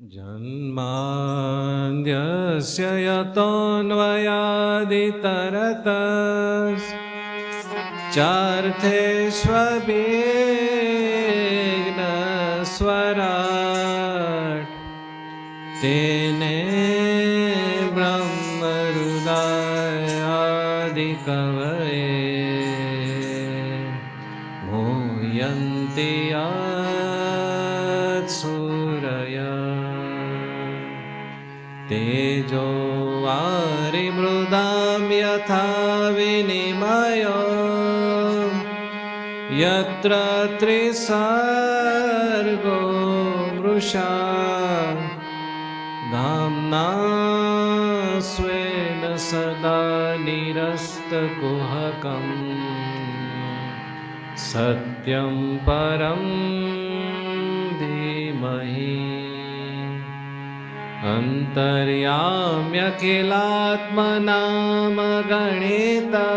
जन्माद्यस्य यतोऽन्वयादितरतश्चार्थेष्वभिघ्नस्वराट् तेने ब्रह्महृदायादिकवये मुह्यन्ति सूरया तेजो वारिमृदां यथा विनिमयो यत्र त्रिसर्गो मृषा धाम्ना स्वेन सदा निरस्तकुहकं सत्यं परं धीमहि अन्तर्याम्यखिलात्मनामगणिता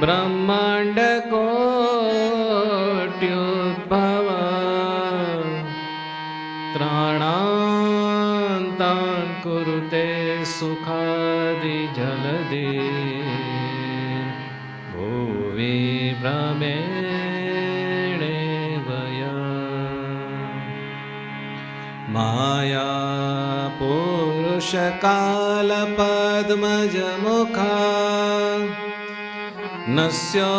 ब्रह्माण्डकोट्युद्भव त्राणान्तान् कुरुते सुखादिजलदे भुवि भ्रमेणेव माया पुरुषकालपद्मजमुखा नस्योद्गावो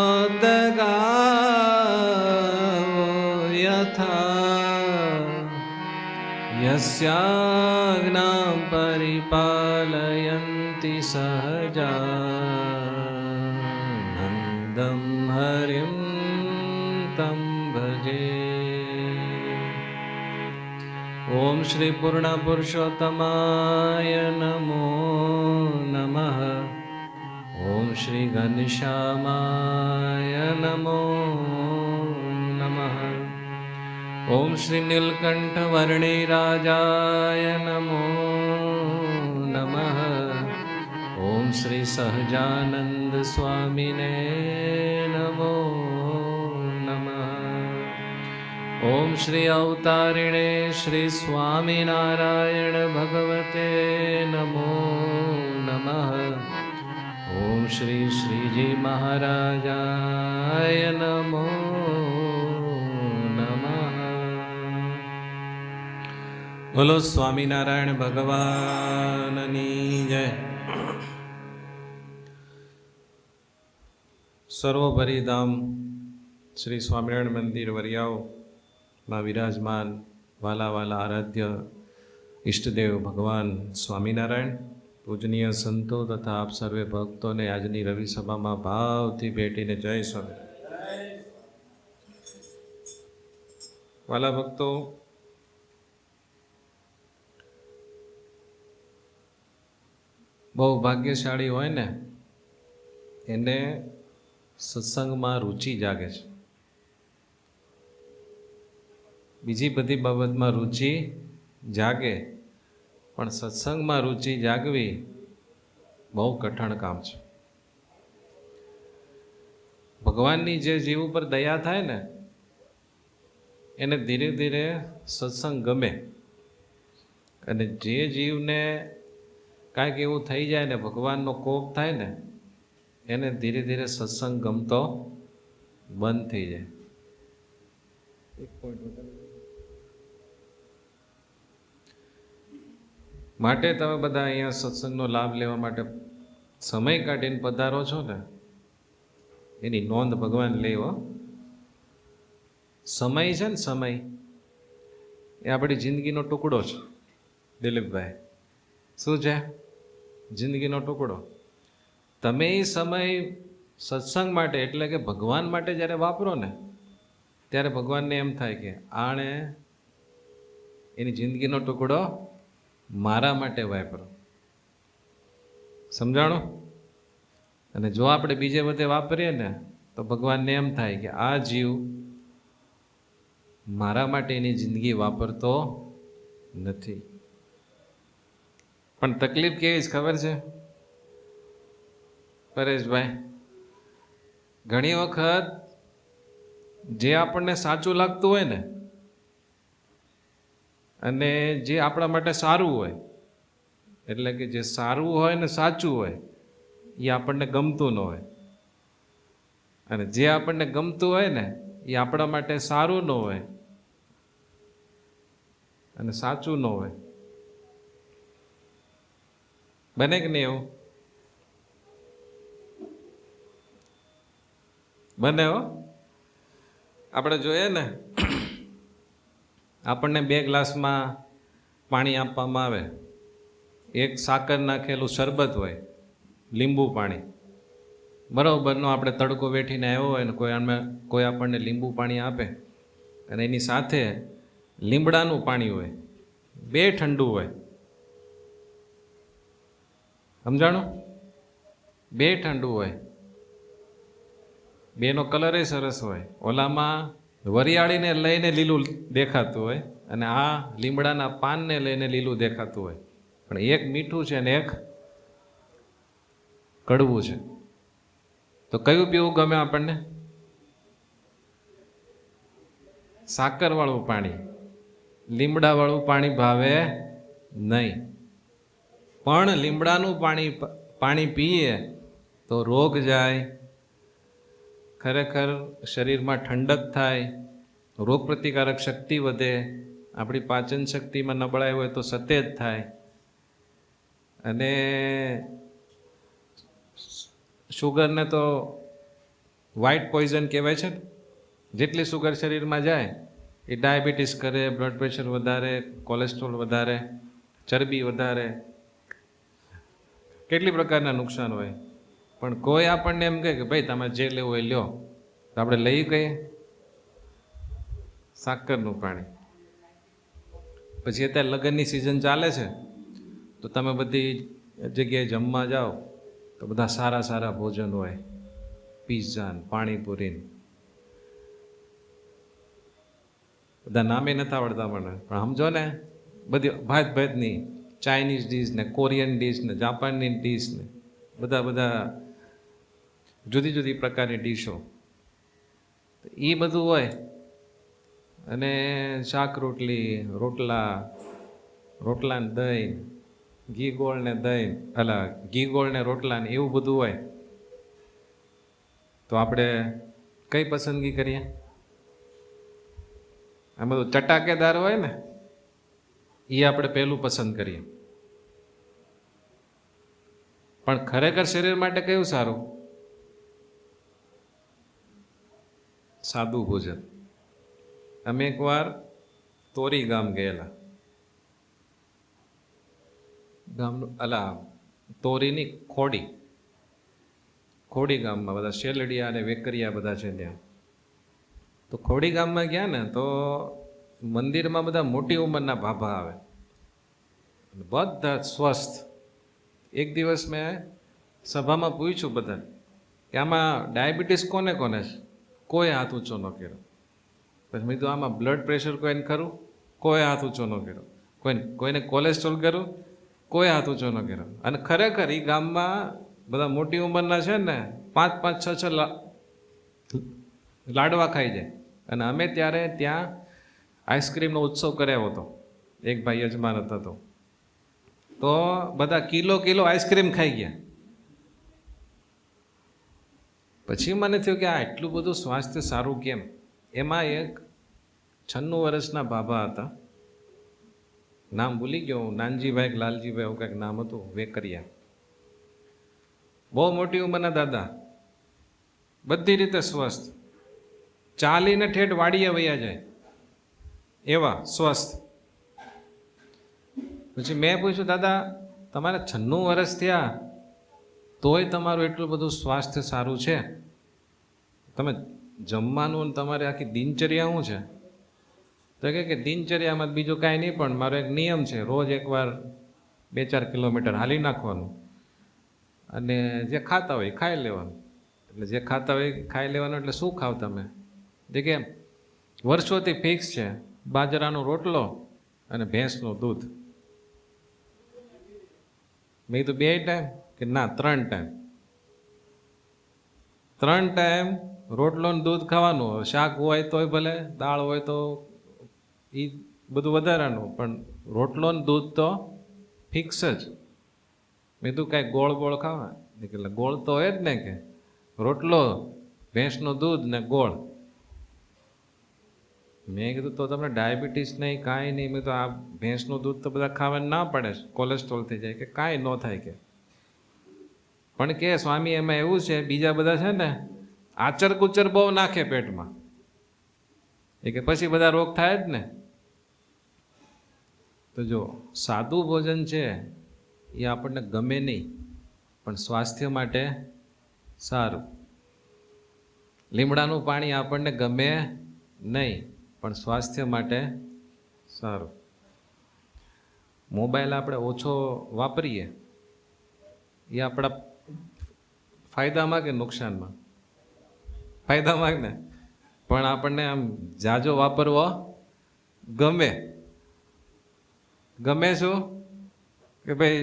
यथा यस्याग्नां परिपालयन्ति सहजानन्दं हरिं तं भजे। ओम श्री पूर्ण पुरुषोत्तमाय नमो नमः। ओम श्री घनश्यामाय नमो नमः। ओम श्री नीलकंठ वर्णिराजाय नमो नमः। ओम श्री सहजानंद स्वामिने नमो नमः। ओम श्री अवतारिणे श्री स्वामीनारायण भगवते नमो नमः। ओम श्री श्रीजी महाराजाय नमो नमः। बोलो स्वामीनारायण भगवाननी जय। સર્વોપરી ધામ શ્રી સ્વામિનારાયણ મંદિર વરિયાઓમાં વિરાજમાન વાલા વાલા આરાધ્ય ઈષ્ટદેવ ભગવાન સ્વામિનારાયણ, પૂજનીય સંતો તથા આપ સર્વે ભક્તોને આજની રવિ સભામાં ભાવથી ભેટીને જય સ્વામી. વાલા ભક્તો, બહુ ભાગ્યશાળી હોય ને એને સત્સંગમાં રુચિ જાગે છે. બીજી બધી બાબતમાં રુચિ જાગે, પણ સત્સંગમાં રુચિ જાગવી બહુ કઠણ કામ છે. ભગવાનની જે જીવ ઉપર દયા થાય ને એને ધીરે ધીરે સત્સંગ ગમે, અને જે જીવને કાંઈક એવું થઈ જાય ને ભગવાનનો કોપ થાય ને એને ધીરે ધીરે સત્સંગ ગમતો બંધ થઈ જાય. માટે તમે બધા અહીંયા સત્સંગનો લાભ લેવા માટે સમય કાઢીને પધારો છો ને એની નોંધ ભગવાન લેવો. સમય છે ને, સમય એ આપણી જિંદગીનો ટુકડો છે. દિલીપભાઈ, શું છે? જિંદગીનો ટુકડો. તમે એ સમય સત્સંગ માટે એટલે કે ભગવાન માટે જ્યારે વાપરો ને ત્યારે ભગવાનને એમ થાય કે આણે એની જિંદગીનો ટુકડો મારા માટે વાપરો. સમજાણો? અને જો આપણે બીજે બધે વાપરીએ ને તો ભગવાનને એમ થાય કે આ જીવ મારા માટે એની જિંદગી વાપરતો નથી. પણ તકલીફ કેવી છે ખબર છે પરેશભાઈ? ઘણી વખત જે આપણને સાચું લાગતું હોય ને અને જે આપણા માટે સારું હોય, એટલે કે જે સારું હોય ને સાચું હોય એ આપણને ગમતું ન હોય, અને જે આપણને ગમતું હોય ને એ આપણા માટે સારું ન હોય અને સાચું ન હોય. બને કે નહીં એવું? બને હો. આપણે જોઈએ ને, આપણને 2 ગ્લાસમાં પાણી આપવામાં આવે, એક સાકર નાખેલું શરબત હોય, લીંબુ પાણી. બરાબરનો આપણે તડકો વેઠીને આવ્યો હોય ને કોઈ આપણને લીંબુ પાણી આપે અને એની સાથે લીમડાનું પાણી હોય, 2 ઠંડુ હોય. સમજાણું? 2 ઠંડુ હોય, 2નો કલર સરસ હોય. ઓલામાં વરિયાળીને લઈને લીલું દેખાતું હોય અને આ લીમડાના પાનને લઈને લીલું દેખાતું હોય, પણ એક મીઠું છે ને એક કડવું છે. તો કયું પીવું ગમે આપણને? સાકરવાળું પાણી. લીમડાવાળું પાણી ભાવે નહીં. પણ લીમડાનું પાણી પીએ તો રોગ જાય, ખરેખર શરીરમાં ઠંડક થાય, રોગ પ્રતિકારક શક્તિ વધે, આપણી પાચન શક્તિમાં નબળાઈ હોય તો સતેજ થાય. અને શુગરને તો વ્હાઇટ પોઈઝન કહેવાય છે. જેટલી શુગર શરીરમાં જાય એ ડાયાબિટીસ કરે, બ્લડ પ્રેશર વધારે, કોલેસ્ટ્રોલ વધારે, ચરબી વધારે, કેટલી પ્રકારના નુકસાન હોય. પણ કોઈ આપણને એમ કહે કે ભાઈ તમે જે લેવું હોય લ્યો, તો આપણે લઈ કહીએ સાકરનું પાણી. પછી અત્યારે લગ્નની સિઝન ચાલે છે તો તમે બધી જગ્યાએ જમવા જાઓ તો બધા સારા સારા ભોજન હોય, પિઝા ને પાણીપુરી, બધા નામે નથી આવડતા મને, પણ સમજો ને બધી ભાત ભાતની ચાઇનીઝ ડીશ ને, કોરિયન ડીશ ને, જાપાનની ડીશ ને, બધા જુદી જુદી પ્રકારની ડીશો, એ બધું હોય. અને શાક રોટલી, રોટલા ને દહીં, ઘી ગોળ ને દહીં, ઘી ગોળ ને રોટલા ને એવું બધું હોય. તો આપણે કઈ પસંદગી કરીએ? આ બધું ચટાકેદાર હોય ને એ આપણે પહેલું પસંદ કરીએ. પણ ખરેખર શરીર માટે કયું સારું? સાદું ભોજન. અમે એકવાર તોરી ગામ ગયેલા. તોરીની ખોડી ગામમાં બધા શેલડિયા અને વેકરિયા બધા છે ત્યાં. તો ખોડી ગામમાં ગયા ને તો મંદિરમાં બધા મોટી ઉંમરના ભાભા આવે, બધા સ્વસ્થ. એક દિવસ મેં સભામાં પૂછ્યું બધા કે આમાં ડાયાબિટીસ કોને કોને છે? કોઈ હાથ ઊંચો ન કર્યો. પછી મેં કીધું આમાં બ્લડ પ્રેશર કોઈને ખરું? કોઈ હાથ ઊંચો ન કર્યો. કોઈને કોલેસ્ટ્રોલ કર્યું? કોઈ હાથ ઊંચો ન કર્યો. અને ખરેખર એ ગામમાં બધા મોટી ઉંમરના છે ને 5-5, 6-6 લાડવા ખાઈ જાય. અને અમે ત્યારે ત્યાં આઈસ્ક્રીમનો ઉત્સવ કરાવ્યો હતો, એક ભાઈ યજમાન હતા તો બધા કિલો આઈસ્ક્રીમ ખાઈ ગયા. પછી મને થયું કે આ એટલું બધું સ્વાસ્થ્ય સારું કેમ? એમાં એક 96 વર્ષના બાબા હતા, નામ ભૂલી ગયો, નાનજીભાઈ કે લાલજીભાઈ એવું કંઈક નામ હતું, વેકરિયા. બહુ મોટી ઉંમરના દાદા, બધી રીતે સ્વસ્થ, ચાલીને ઠેઠ વાડીએ વયા જાય એવા સ્વસ્થ. પછી મેં પૂછ્યું, દાદા તમારે 96 વર્ષ થયા તોય તમારું એટલું બધું સ્વાસ્થ્ય સારું છે, તમે જમવાનું તમારે આખી દિનચર્યા શું છે? તો કે દિનચર્યામાં બીજું કાંઈ નહીં, પણ મારો એક નિયમ છે, રોજ એકવાર 2-4 કિલોમીટર હાલી નાખવાનું અને જે ખાતા હોય ખાઈ લેવાનું. એટલે જે ખાતા હોય ખાઈ લેવાનું. એટલે શું ખાવ તમે? જે કે વર્ષોથી ફિક્સ છે, બાજરાનો રોટલો અને ભેંસનું દૂધ. મેં કીધું 2 ટાઈમ? કે ના 3 ટાઈમ. 3 ટાઈમ રોટલો ને દૂધ ખાવાનું. શાક હોય તોય ભલે, દાળ હોય તો એ બધું વધારાનું, પણ રોટલો ને દૂધ તો ફિક્સ જ. મેં કીધું કાંઈ ગોળ ગોળ ખાવા? એટલે ગોળ તો હોય જ ને, કે રોટલો, ભેંસનું દૂધ ને ગોળ. મેં કીધું તો તમને ડાયાબિટીસ નહીં, કાંઈ નહીં. મેં તો આ ભેંસનું દૂધ તો બધા ખાવાનું ના પડે, કોલેસ્ટ્રોલ થઈ જાય, કે કાંઈ ન થાય. કે પણ કે સ્વામી એમાં એવું છે, બીજા બધા છે ને આચર કુચર બહુ નાખે પેટમાં, એ કે પછી બધા રોગ થાય જ ને. તો જો સાદું ભોજન છે એ આપણને ગમે નહીં, પણ સ્વાસ્થ્ય માટે સારું. લીમડાનું પાણી આપણને ગમે નહીં, પણ સ્વાસ્થ્ય માટે સારું. મોબાઈલ આપણે ઓછો વાપરીએ એ આપણા ફાયદામાં કે નુકસાનમાં? ફાયદામાં ને. પણ આપણને આમ જાજો વાપરવો ગમે. ગમે શું? કે ભાઈ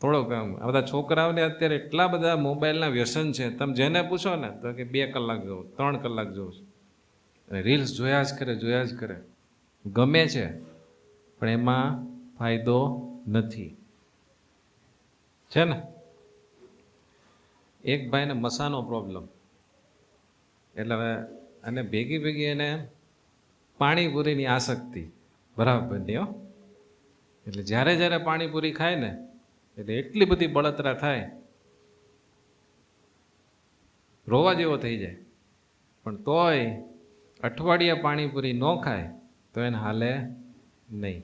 થોડોક આમ, આ બધા છોકરાઓને અત્યારે એટલા બધા મોબાઈલના વ્યસન છે, તમે જેને પૂછો ને તો કે 2 કલાક જોઉં, 3 કલાક જોઉં છું, અને રીલ્સ જોયા જ કરે. ગમે છે, પણ એમાં ફાયદો નથી, છે ને. એક ભાઈને મસાનો પ્રોબ્લેમ, એટલે હવે અને ભેગી એને પાણીપુરીની આસક્તિ બરાબરની. હો, એટલે જ્યારે પાણીપુરી ખાય ને એટલે એટલી બધી બળતરા થાય, રોવા જેવો થઈ જાય. પણ તોય અઠવાડિયા પાણીપુરી ન ખાય તો એને હાલે નહીં.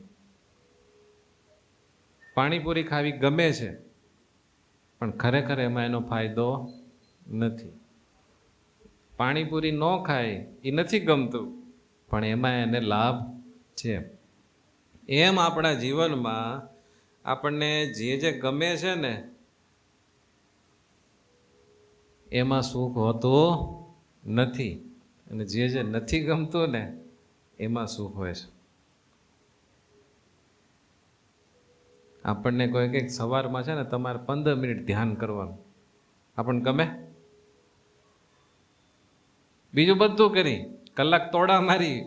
પાણીપુરી ખાવી ગમે છે, પણ ખરેખર એમાં એનો ફાયદો નથી. પાણીપુરી ન ખાય એ નથી ગમતું, પણ એમાં એને લાભ છે. એમ આપણા જીવનમાં આપણને જે ગમે છે ને એમાં સુખ હોતું નથી, અને જે નથી ગમતું ને એમાં સુખ હોય છે. આપણને કોઈ કંઈક સવારમાં છે ને તમારે 15 મિનિટ ધ્યાન કરવાનું, આપણને ગમે? બીજું બધું કરી, કલાક તોડા મારી,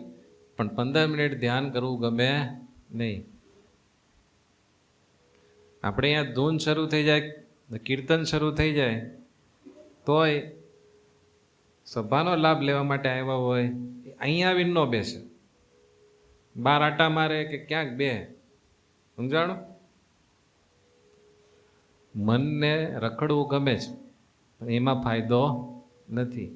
પણ 15 મિનિટ ધ્યાન કરવું ગમે નહીં. આપણે અહીંયા ધૂન શરૂ થઈ જાય, કીર્તન શરૂ થઈ જાય, તોય સભાનો લાભ લેવા માટે આવ્યા હોય અહીંયા આવીને ન બેસે, બાર આટા મારે કે ક્યાંક બે. સમજાણું? મનને રખડવું ગમે છે, પણ એમાં ફાયદો નથી.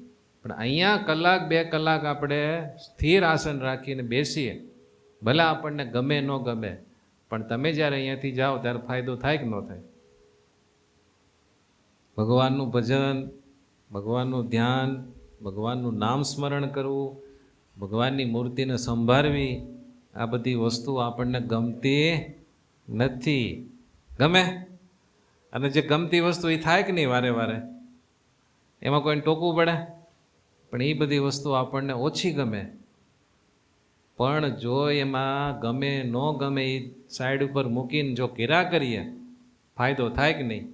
પણ અહીંયા કલાક 2 કલાક આપણે સ્થિર આસન રાખીને બેસીએ, ભલે આપણને ગમે ન ગમે, પણ તમે જ્યારે અહીંયાથી જાઓ ત્યારે ફાયદો થાય કે ન થાય? ભગવાનનું ભજન, ભગવાનનું ધ્યાન, ભગવાનનું નામ સ્મરણ કરવું, ભગવાનની મૂર્તિને સંભાળવી, આ બધી વસ્તુ આપણને ગમતી નથી. ગમે? અને જે ગમતી વસ્તુ એ થાય કે નહીં વારે વારે? એમાં કોઈને ટોકવું પડે? પણ એ બધી વસ્તુ આપણને ઓછી ગમે. પણ જો એમાં ગમે ન ગમે એ સાઈડ ઉપર મૂકીને જો કર્યા કરીએ, ફાયદો થાય કે નહીં?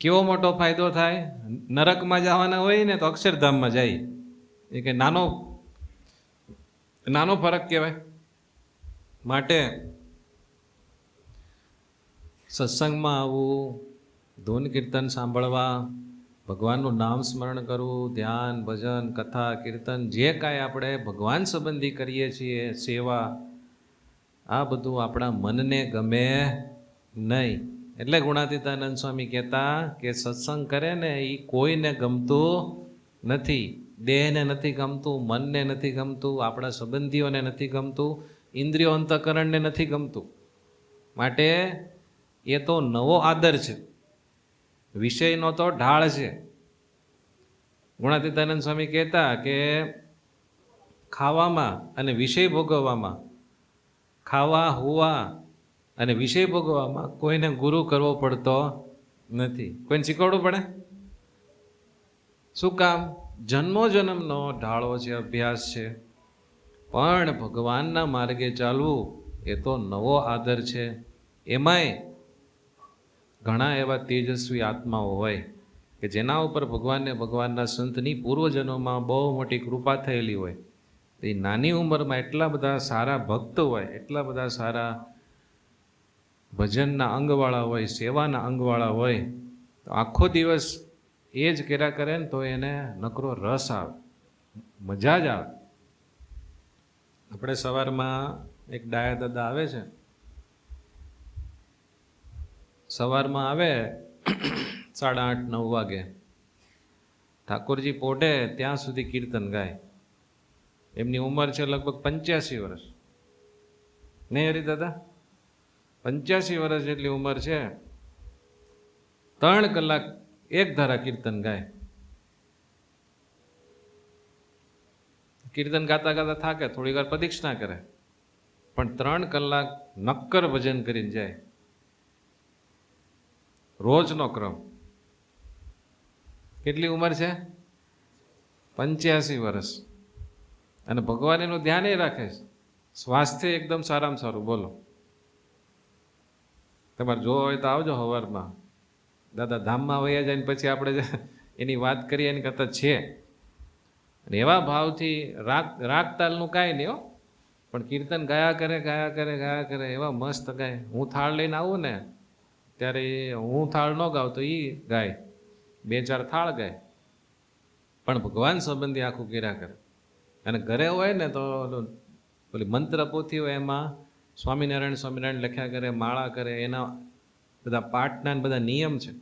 કેવો મોટો ફાયદો થાય? નરકમાં જવાના હોય ને તો અક્ષરધામમાં જાય, એ કે નાનો ફરક કહેવાય. માટે સત્સંગમાં આવવું, ધૂન કીર્તન સાંભળવા, ભગવાનનું નામ સ્મરણ કરવું, ધ્યાન, ભજન, કથા, કીર્તન, જે કાંઈ આપણે ભગવાન સંબંધી કરીએ છીએ, સેવા, આ બધું આપણા મનને ગમે નહીં. એટલે ગુણાતીતાનંદ સ્વામી કહેતા કે સત્સંગ કરે ને એ કોઈને ગમતું નથી. દેહને નથી ગમતું, મનને નથી ગમતું, આપણા સંબંધીઓને નથી ગમતું, ઇન્દ્રિયો અંતઃકરણને નથી ગમતું. માટે એ તો નવો આદર છે, વિષયનો તો ઢાળ છે. ગુણાતીતાનંદ સ્વામી કહેતા કે ખાવામાં અને વિષય ભોગવવામાં, ખાવા હોવા અને વિષય ભોગવવામાં કોઈને ગુરુ કરવો પડતો નથી. કોઈને શીખવાડવું પડે? શું કામ? જન્મો જન્મનો ઢાળો છે, અભ્યાસ છે. પણ ભગવાનના માર્ગે ચાલવું એ તો નવો આદર છે. એમાંય ઘણા એવા તેજસ્વી આત્માઓ હોય કે જેના ઉપર ભગવાનના સંતની પૂર્વજન્મમાં બહુ મોટી કૃપા થયેલી હોય. તો એ નાની ઉંમરમાં એટલા બધા સારા ભક્ત હોય, એટલા બધા સારા ભજનના અંગવાળા હોય, સેવાના અંગવાળા હોય, તો આખો દિવસ એ જ કર્યા કરે ને તો એને નકરો રસ આવે, મજા જ આવે. આપણે સવારમાં એક ડાયા દાદા આવે છે, સવારમાં આવે 8:30-9 વાગે, ઠાકોરજી પોઢે ત્યાં સુધી કીર્તન ગાય. એમની ઉંમર છે લગભગ 85 વર્ષ. નહીં હરી દાદા? 85 વર્ષ જેટલી ઉંમર છે. 3 કલાક એક ધારા કીર્તન ગાય. કીર્તન ગાતા ગાતા થાકે, થોડી વાર પ્રદક્ષિણા કરે, પણ 3 કલાક નક્કર ભજન કરીને જાય. રોજનો ક્રમ. કેટલી ઉંમર છે? 85 વર્ષ. અને ભગવાન એનું ધ્યાન એ રાખે છે. સ્વાસ્થ્ય એકદમ સારામાં સારું. બોલો, તમારે જોવો હોય તો આવજો સવારમાં. દાદા ધામમાં વયા જાય ને પછી આપણે એની વાત કરીએ એની કરતાં છે. અને એવા ભાવથી રાગ તાલનું કાંઈ નહીં હો, પણ કીર્તન ગાયા કરે ગાયા કરે ગાયા કરે, એવા મસ્ત ગાય. હું થાળ લઈને આવું ને ત્યારે હું થાળ ન ગાઉં તો એ ગાય, 2-4 થાળ ગાય, પણ ભગવાન સંબંધી આખું કર્યા કરે. અને ઘરે હોય ને તો ઓલી મંત્ર પોથી હોય એમાં સ્વામિનારાયણ સ્વામિનારાયણ લખ્યા કરે, માળા કરે, એના બધા પાઠના બધા નિયમ છે.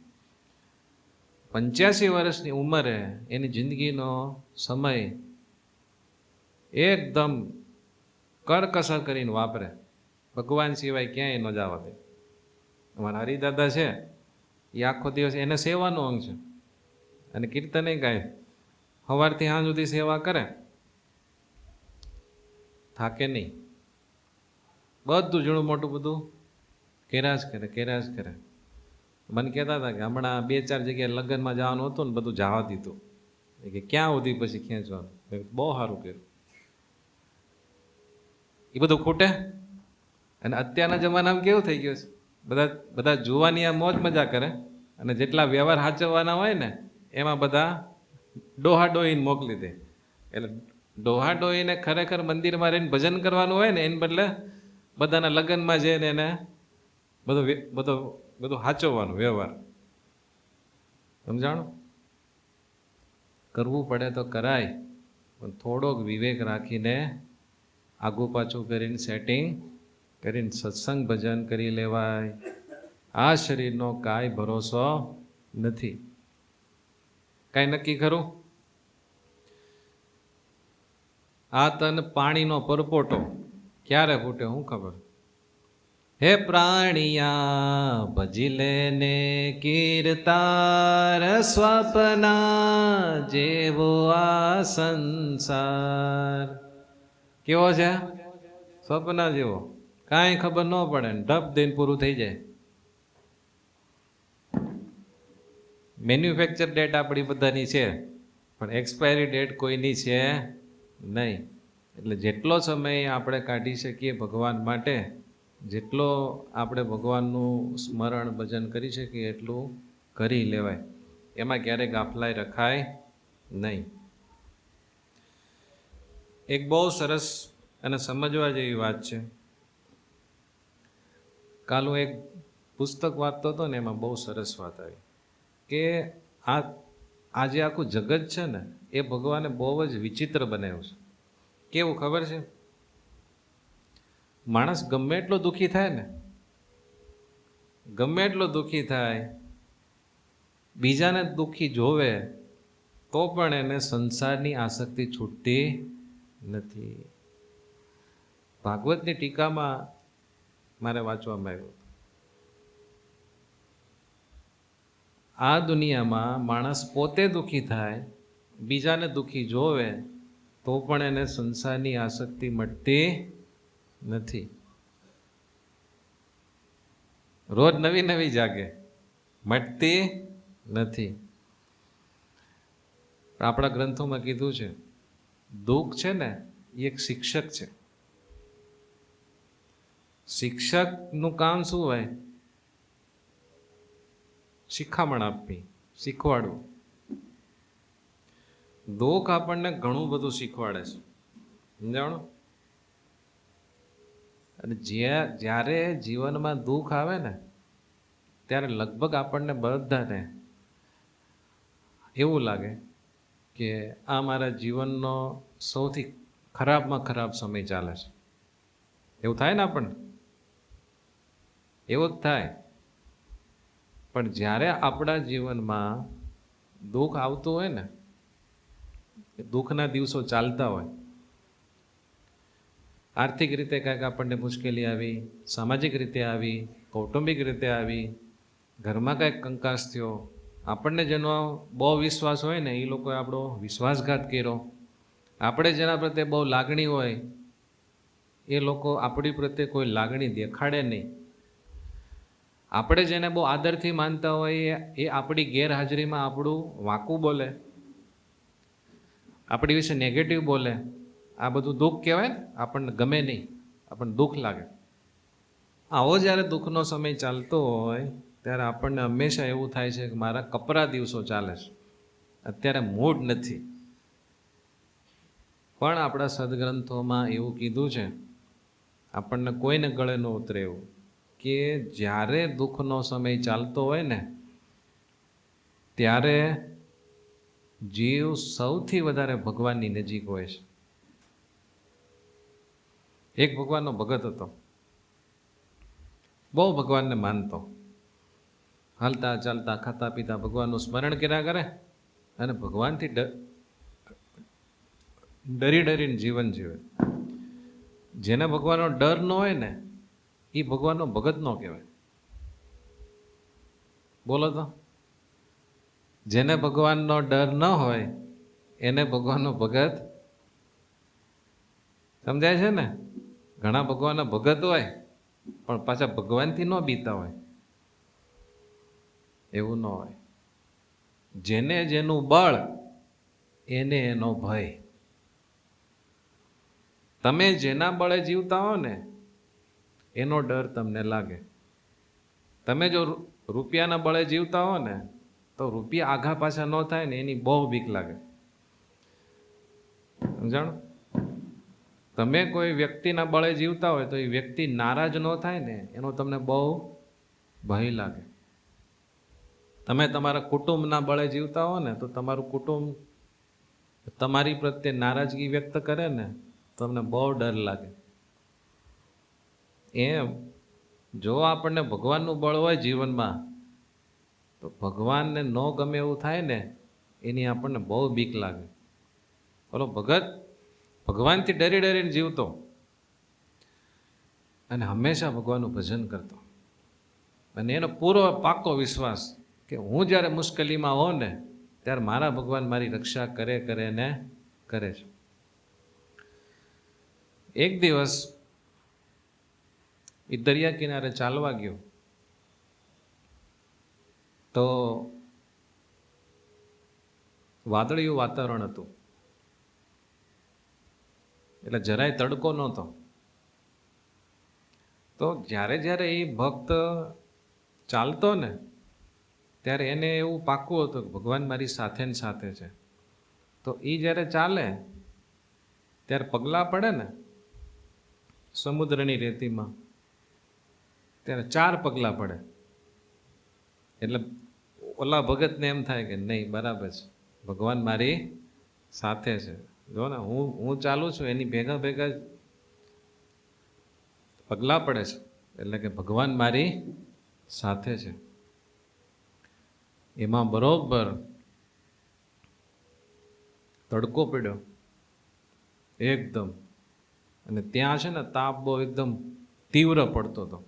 85 વર્ષની ઉંમરે એની જિંદગીનો સમય એકદમ કરકસર કરીને વાપરે. ભગવાન સિવાય ક્યાંય ન જવા દે. અમારા હરિદાદા છે એ આખો દિવસ એને સેવાનું અંગ છે, અને કીર્તને ગાય, સવારથી સાંજ સુધી સેવા કરે, થાકે નહીં. બધું ઝીણું મોટું બધું કર્યા જ કરે. મને કહેતા હતા કે હમણાં 2-4 જગ્યાએ લગ્નમાં જવાનું હતું ને બધું જવા દીધું. કે ક્યાં સુધી પછી ખેંચવાનું? બહુ સારું કર્યું. એ બધું ખૂટે. અને અત્યારના જમાનામાં કેવું થઈ ગયું છે, બધા જોવાની આ મોજ મજા કરે, અને જેટલા વ્યવહાર સાચવવાના હોય ને એમાં બધા ડોહા ડોહીને મોકલી દે. એટલે ડોહા ડોહીને ખરેખર મંદિરમાં રહીને ભજન કરવાનું હોય ને એને બદલે બધાના લગ્નમાં જઈને એને બધું સાચવવાનું વ્યવહાર. સમજાણું? કરવું પડે તો કરાય, પણ થોડોક વિવેક રાખીને આગુ પાછું કરીને સેટિંગ કરીને સત્સંગ ભજન કરી લેવાય. આ શરીરનો કાંઈ ભરોસો નથી. કાંઈ નક્કી ખરું? આ તન પાણીનો પરપોટો ક્યારે ફૂટે હું ખબર? હે પ્રાણિયા ભજી લેને કીર્તાર, સ્વપ્ના જેવો આ સંસાર. કેવો છે? સ્વપ્ના જેવો. કાંઈ ખબર ન પડે ને ઢપ દઈને પૂરું થઈ જાય. મેન્યુફેક્ચર ડેટ આપણી બધાની છે, પણ એક્સપાયરી ડેટ કોઈની છે નહીં. એટલે જેટલો સમય આપણે કાઢી શકીએ ભગવાન માટે, જેટલો આપણે ભગવાનનું સ્મરણ ભજન કરી શકીએ એટલું કરી લેવાય. એમાં ક્યારેય ગાફલાઈ રખાય નહીં. એક બહુ સરસ અને સમજવા જેવી વાત છે. કાલ હું એક પુસ્તક વાંચતો હતો ને એમાં બહુ સરસ વાત આવી કે આ જે આખું જગત છે ને એ ભગવાને બહુ જ વિચિત્ર બનાવ્યું છે. કેવું ખબર છે? માણસ ગમે એટલો દુઃખી થાય ને, ગમે એટલો દુઃખી થાય, બીજાને દુઃખી જોવે તો પણ એને સંસારની આસક્તિ છૂટતી નથી. ભાગવતની ટીકામાં મારે વાંચવામાં આવ્યું, આ દુનિયામાં માણસ પોતે દુઃખી થાય, બીજાને દુઃખી જોવે તો પણ એને સંસારની આસક્તિ મળતી નથી. રોજ નવી નવી જાગે, મળતી નથી. આપણા ગ્રંથોમાં કીધું છે દુઃખ છે ને એ એક શિક્ષક છે. શિક્ષકનું કામ શું હોય? શિખામણ આપવી, શીખવાડવું. દુઃખ આપણને ઘણું બધું શીખવાડે છે. સમજાણું? અને જ્યારે જીવનમાં દુઃખ આવે ને ત્યારે લગભગ આપણને બધાને એવું લાગે કે આ મારા જીવનનો સૌથી ખરાબમાં ખરાબ સમય ચાલે છે. એવું થાય ને આપણને? એવું જ થાય. પણ જ્યારે આપણા જીવનમાં દુઃખ આવતું હોય ને, દુઃખના દિવસો ચાલતા હોય, આર્થિક રીતે કાંઈક આપણને મુશ્કેલી આવી, સામાજિક રીતે આવી, કૌટુંબિક રીતે આવી, ઘરમાં કાંઈક કંકાસ થયો, આપણને જેનો બહુ વિશ્વાસ હોય ને એ લોકોએ આપણો વિશ્વાસઘાત કર્યો, આપણે જેના પ્રત્યે બહુ લાગણી હોય એ લોકો આપણી પ્રત્યે કોઈ લાગણી દેખાડે નહીં, આપણે જેને બહુ આદરથી માનતા હોય એ આપણી ગેરહાજરીમાં આપણું વાંકું બોલે, આપણી વિશે નેગેટિવ બોલે, આ બધું દુઃખ કહેવાય ને. આપણને ગમે નહીં, આપણને દુઃખ લાગે. આવો જ્યારે દુઃખનો સમય ચાલતો હોય ત્યારે આપણને હંમેશા એવું થાય છે કે મારા કપરા દિવસો ચાલે છે, અત્યારે મૂડ નથી. પણ આપણા સદગ્રંથોમાં એવું કીધું છે, આપણને કોઈને ગળે ન ઉતરે એવું, કે જ્યારે દુઃખનો સમય ચાલતો હોય ને ત્યારે જીવ સૌથી વધારે ભગવાનની નજીક હોય છે. એક ભગવાનનો ભગત હતો, બહુ ભગવાનને માનતો, હાલતા ચાલતા ખાતા પીતા ભગવાનનું સ્મરણ કર્યા કરે અને ભગવાનથી ડરી ડરીને જીવન જીવે. જેને ભગવાનનો ડર ન હોય ને એ ભગવાનનો ભગત ન કહેવાય. બોલો તો, જેને ભગવાનનો ડર ન હોય એને ભગવાનનો ભગત સમજાય છે ને. ઘણા ભગવાનના ભગત હોય પણ પાછા ભગવાનથી ન બીતા હોય, એવું ન હોય. જેને જેનું બળ એને એનો ભય. તમે જેના બળે જીવતા હો ને એનો ડર તમને લાગે. તમે જો રૂપિયાના બળે જીવતા હો ને તો રૂપિયા આઘા પાછા ન થાય ને એની બહુ બીક લાગે. સમજાણું? તમે કોઈ વ્યક્તિના બળે જીવતા હોય તો એ વ્યક્તિ નારાજ ન થાય ને એનો તમને બહુ ભય લાગે. તમે તમારા કુટુંબના બળે જીવતા હો ને તો તમારું કુટુંબ તમારી પ્રત્યે નારાજગી વ્યક્ત કરે ને તમને બહુ ડર લાગે. એમ જો આપણને ભગવાનનું બળ હોય જીવનમાં તો ભગવાનને ન ગમે એવું થાય ને એની આપણને બહુ બીક લાગે. બોલો, ભગત ભગવાનથી ડરી ડરીને જીવતો અને હંમેશા ભગવાનનું ભજન કરતો, અને એનો પૂરો પાક્કો વિશ્વાસ કે હું જ્યારે મુશ્કેલીમાં હોઉં ને ત્યારે મારા ભગવાન મારી રક્ષા કરે ને કરે છે. એક દિવસ એ દરિયા કિનારે ચાલવા ગયો તો વાદળિયું વાતાવરણ હતું, એટલે જરાય તડકો નહોતો. તો જ્યારે જ્યારે એ ભક્ત ચાલતો ને ત્યારે એને એવું પાક્કું હતું કે ભગવાન મારી સાથે ને સાથે છે. તો એ જ્યારે ચાલે ત્યારે પગલાં પડે ને સમુદ્રની રેતીમાં ત્યારે 4 પગલાં પડે. એટલે ઓલા ભગતને એમ થાય કે નહીં, બરાબર છે, ભગવાન મારી સાથે છે. જો ને હું ચાલું છું એની ભેગા ભેગા પગલાં પડે છે, એટલે કે ભગવાન મારી સાથે છે. એમાં બરોબર તડકો પડ્યો એકદમ, અને ત્યાં છે ને તાપ બહુ એકદમ તીવ્ર પડતો હતો.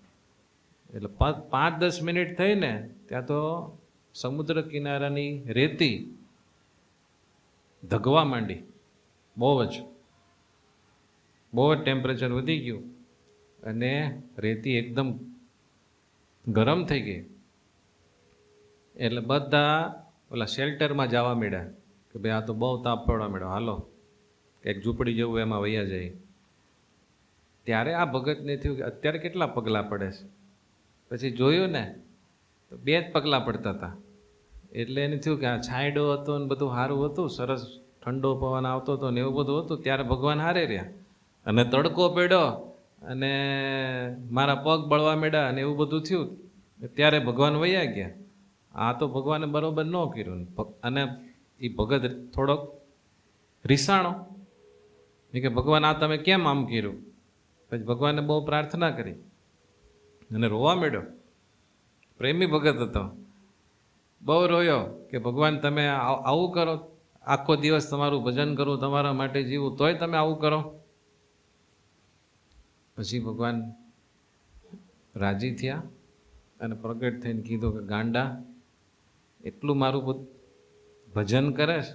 એટલે 5-10 મિનિટ થઈ ને ત્યાં તો સમુદ્ર કિનારાની રેતી ધગવા માંડી. બહુ જ ટેમ્પરેચર વધી ગયું અને રેતી એકદમ ગરમ થઈ ગઈ. એટલે બધા ઓલા શેલ્ટરમાં જવા માંડ્યા કે ભાઈ આ તો બહુ તાપ પડવા માંડ્યો, હાલો એક ઝૂંપડી જેવું એમાં વૈયા જાય. ત્યારે આ ભગતને થયું કે અત્યારે કેટલા પગલાં પડે છે. પછી જોયું ને તો 2 જ પગલાં પડતા હતા. એટલે એને થયું કે આ છાંયડો હતો ને બધું સારું હતું, સરસ ઠંડો પવન આવતો હતો ને એવું બધું હતું, ત્યારે ભગવાન હારે રહ્યા. અને તડકો પડ્યો અને મારા પગ બળવા માંડ્યા અને એવું બધું થયું, ત્યારે ભગવાન વયા ગયા. આ તો ભગવાને બરોબર ન કર્યું. અને એ ભગત થોડોક રીસાણો કે ભગવાન આ તમે કેમ આમ કર્યું. પછી ભગવાને બહુ પ્રાર્થના કરી અને રોવા માંડ્યો. પ્રેમી ભગત હતો, બહુ રોયો કે ભગવાન તમે આવું કરો, આખો દિવસ તમારું ભજન કરું, તમારા માટે જીવું, તોય તમે આવું કરો. પછી ભગવાન રાજી થયા અને પ્રગટ થઈને કીધું કે ગાંડા, એટલું મારું ભજન કરે છે,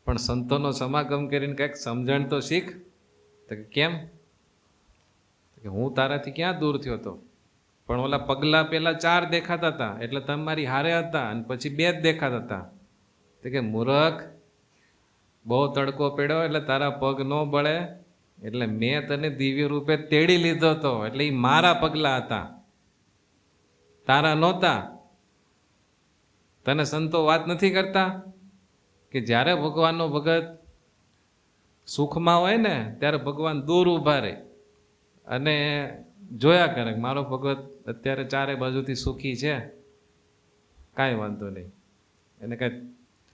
પણ સંતોનો સમાગમ કરીને કંઈક સમજણ તો શીખ. તો કે કેમ? કે હું તારાથી ક્યાં દૂર થયો હતો, પણ ઓલા પગલા પેલા 4 દેખાતા હતા એટલે તમે મારી હારે હતા, અને પછી 2 જ દેખાતા હતા. તો કે મૂરખ, બહુ તડકો પડ્યો એટલે તારા પગ ન બળે, એટલે મેં તને દિવ્ય રૂપે તેડી લીધો હતો, એટલે એ મારા પગલા હતા, તારા નહોતા. તને સંતો વાત નથી કરતા કે જ્યારે ભગવાનનો ભગત સુખમાં હોય ને ત્યારે ભગવાન દૂર ઊભા રહે અને જોયા કરે કે મારો ભગત અત્યારે 4 બાજુથી સુખી છે, કાંઈ વાંધો નહીં, એને કાંઈ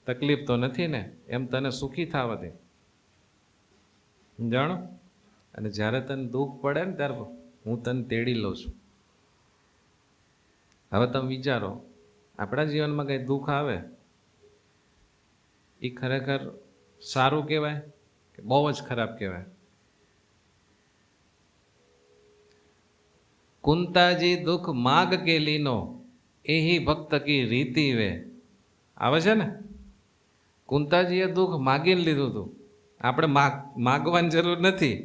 તકલીફ તો નથી ને, એમ તને સુખી થવા દે, જાણો. અને જ્યારે તને દુઃખ પડે ને ત્યારે હું તને તેડી લઉં છું. હવે તમે વિચારો, આપણા જીવનમાં કંઈ દુઃખ આવે એ ખરેખર સારું કહેવાય કે બહુ જ ખરાબ કહેવાય? કુંતાજી દુઃખ માગ કે લીનો, એહી ભક્ત કી રીતિ વે. આવે છે ને, કુંતાજીએ દુઃખ માગીને લીધું હતું. આપણે માગવાની જરૂર નથી,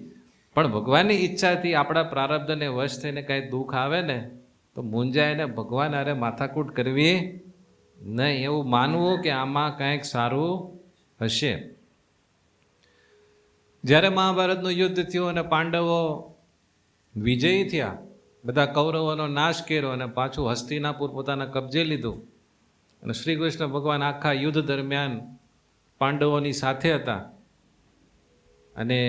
પણ ભગવાનની ઈચ્છાથી આપણા પ્રારબ્ધને વશ થઈને કાંઈ દુઃખ આવે ને તો મૂંઝાઈને ભગવાન અરે માથાકૂટ કરવી નહીં, એવું માનવું કે આમાં કંઈક સારું હશે. જ્યારે મહાભારતનું યુદ્ધ થયું અને પાંડવો વિજયી થયા, બધા કૌરવોનો નાશ કર્યો અને પાછું હસ્તિનાપુર પોતાના કબજે લીધું, અને શ્રી કૃષ્ણ ભગવાન આખા યુદ્ધ દરમિયાન પાંડવોની સાથે હતા અને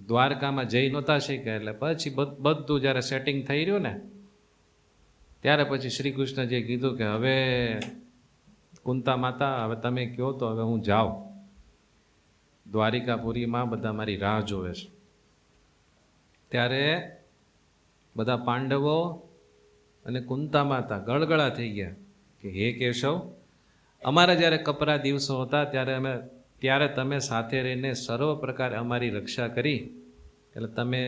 દ્વારકામાં જઈ નહોતા શક્યા. એટલે પછી બધું જ્યારે સેટિંગ થઈ રહ્યું ને ત્યારે પછી શ્રી કૃષ્ણજીએ કીધું કે હવે કુંતા માતા, હવે તમે કહો તો હવે હું જાઉં, દ્વારિકાપુરીમાં બધા મારી રાહ જોવે છે. ત્યારે બધા પાંડવો અને કુંતા માતા ગળગળા થઈ ગયા કે હે કેશવ, અમારા જ્યારે કપરા દિવસો હતા ત્યારે તમે સાથે રહીને સર્વ પ્રકારે અમારી રક્ષા કરી, એટલે તમે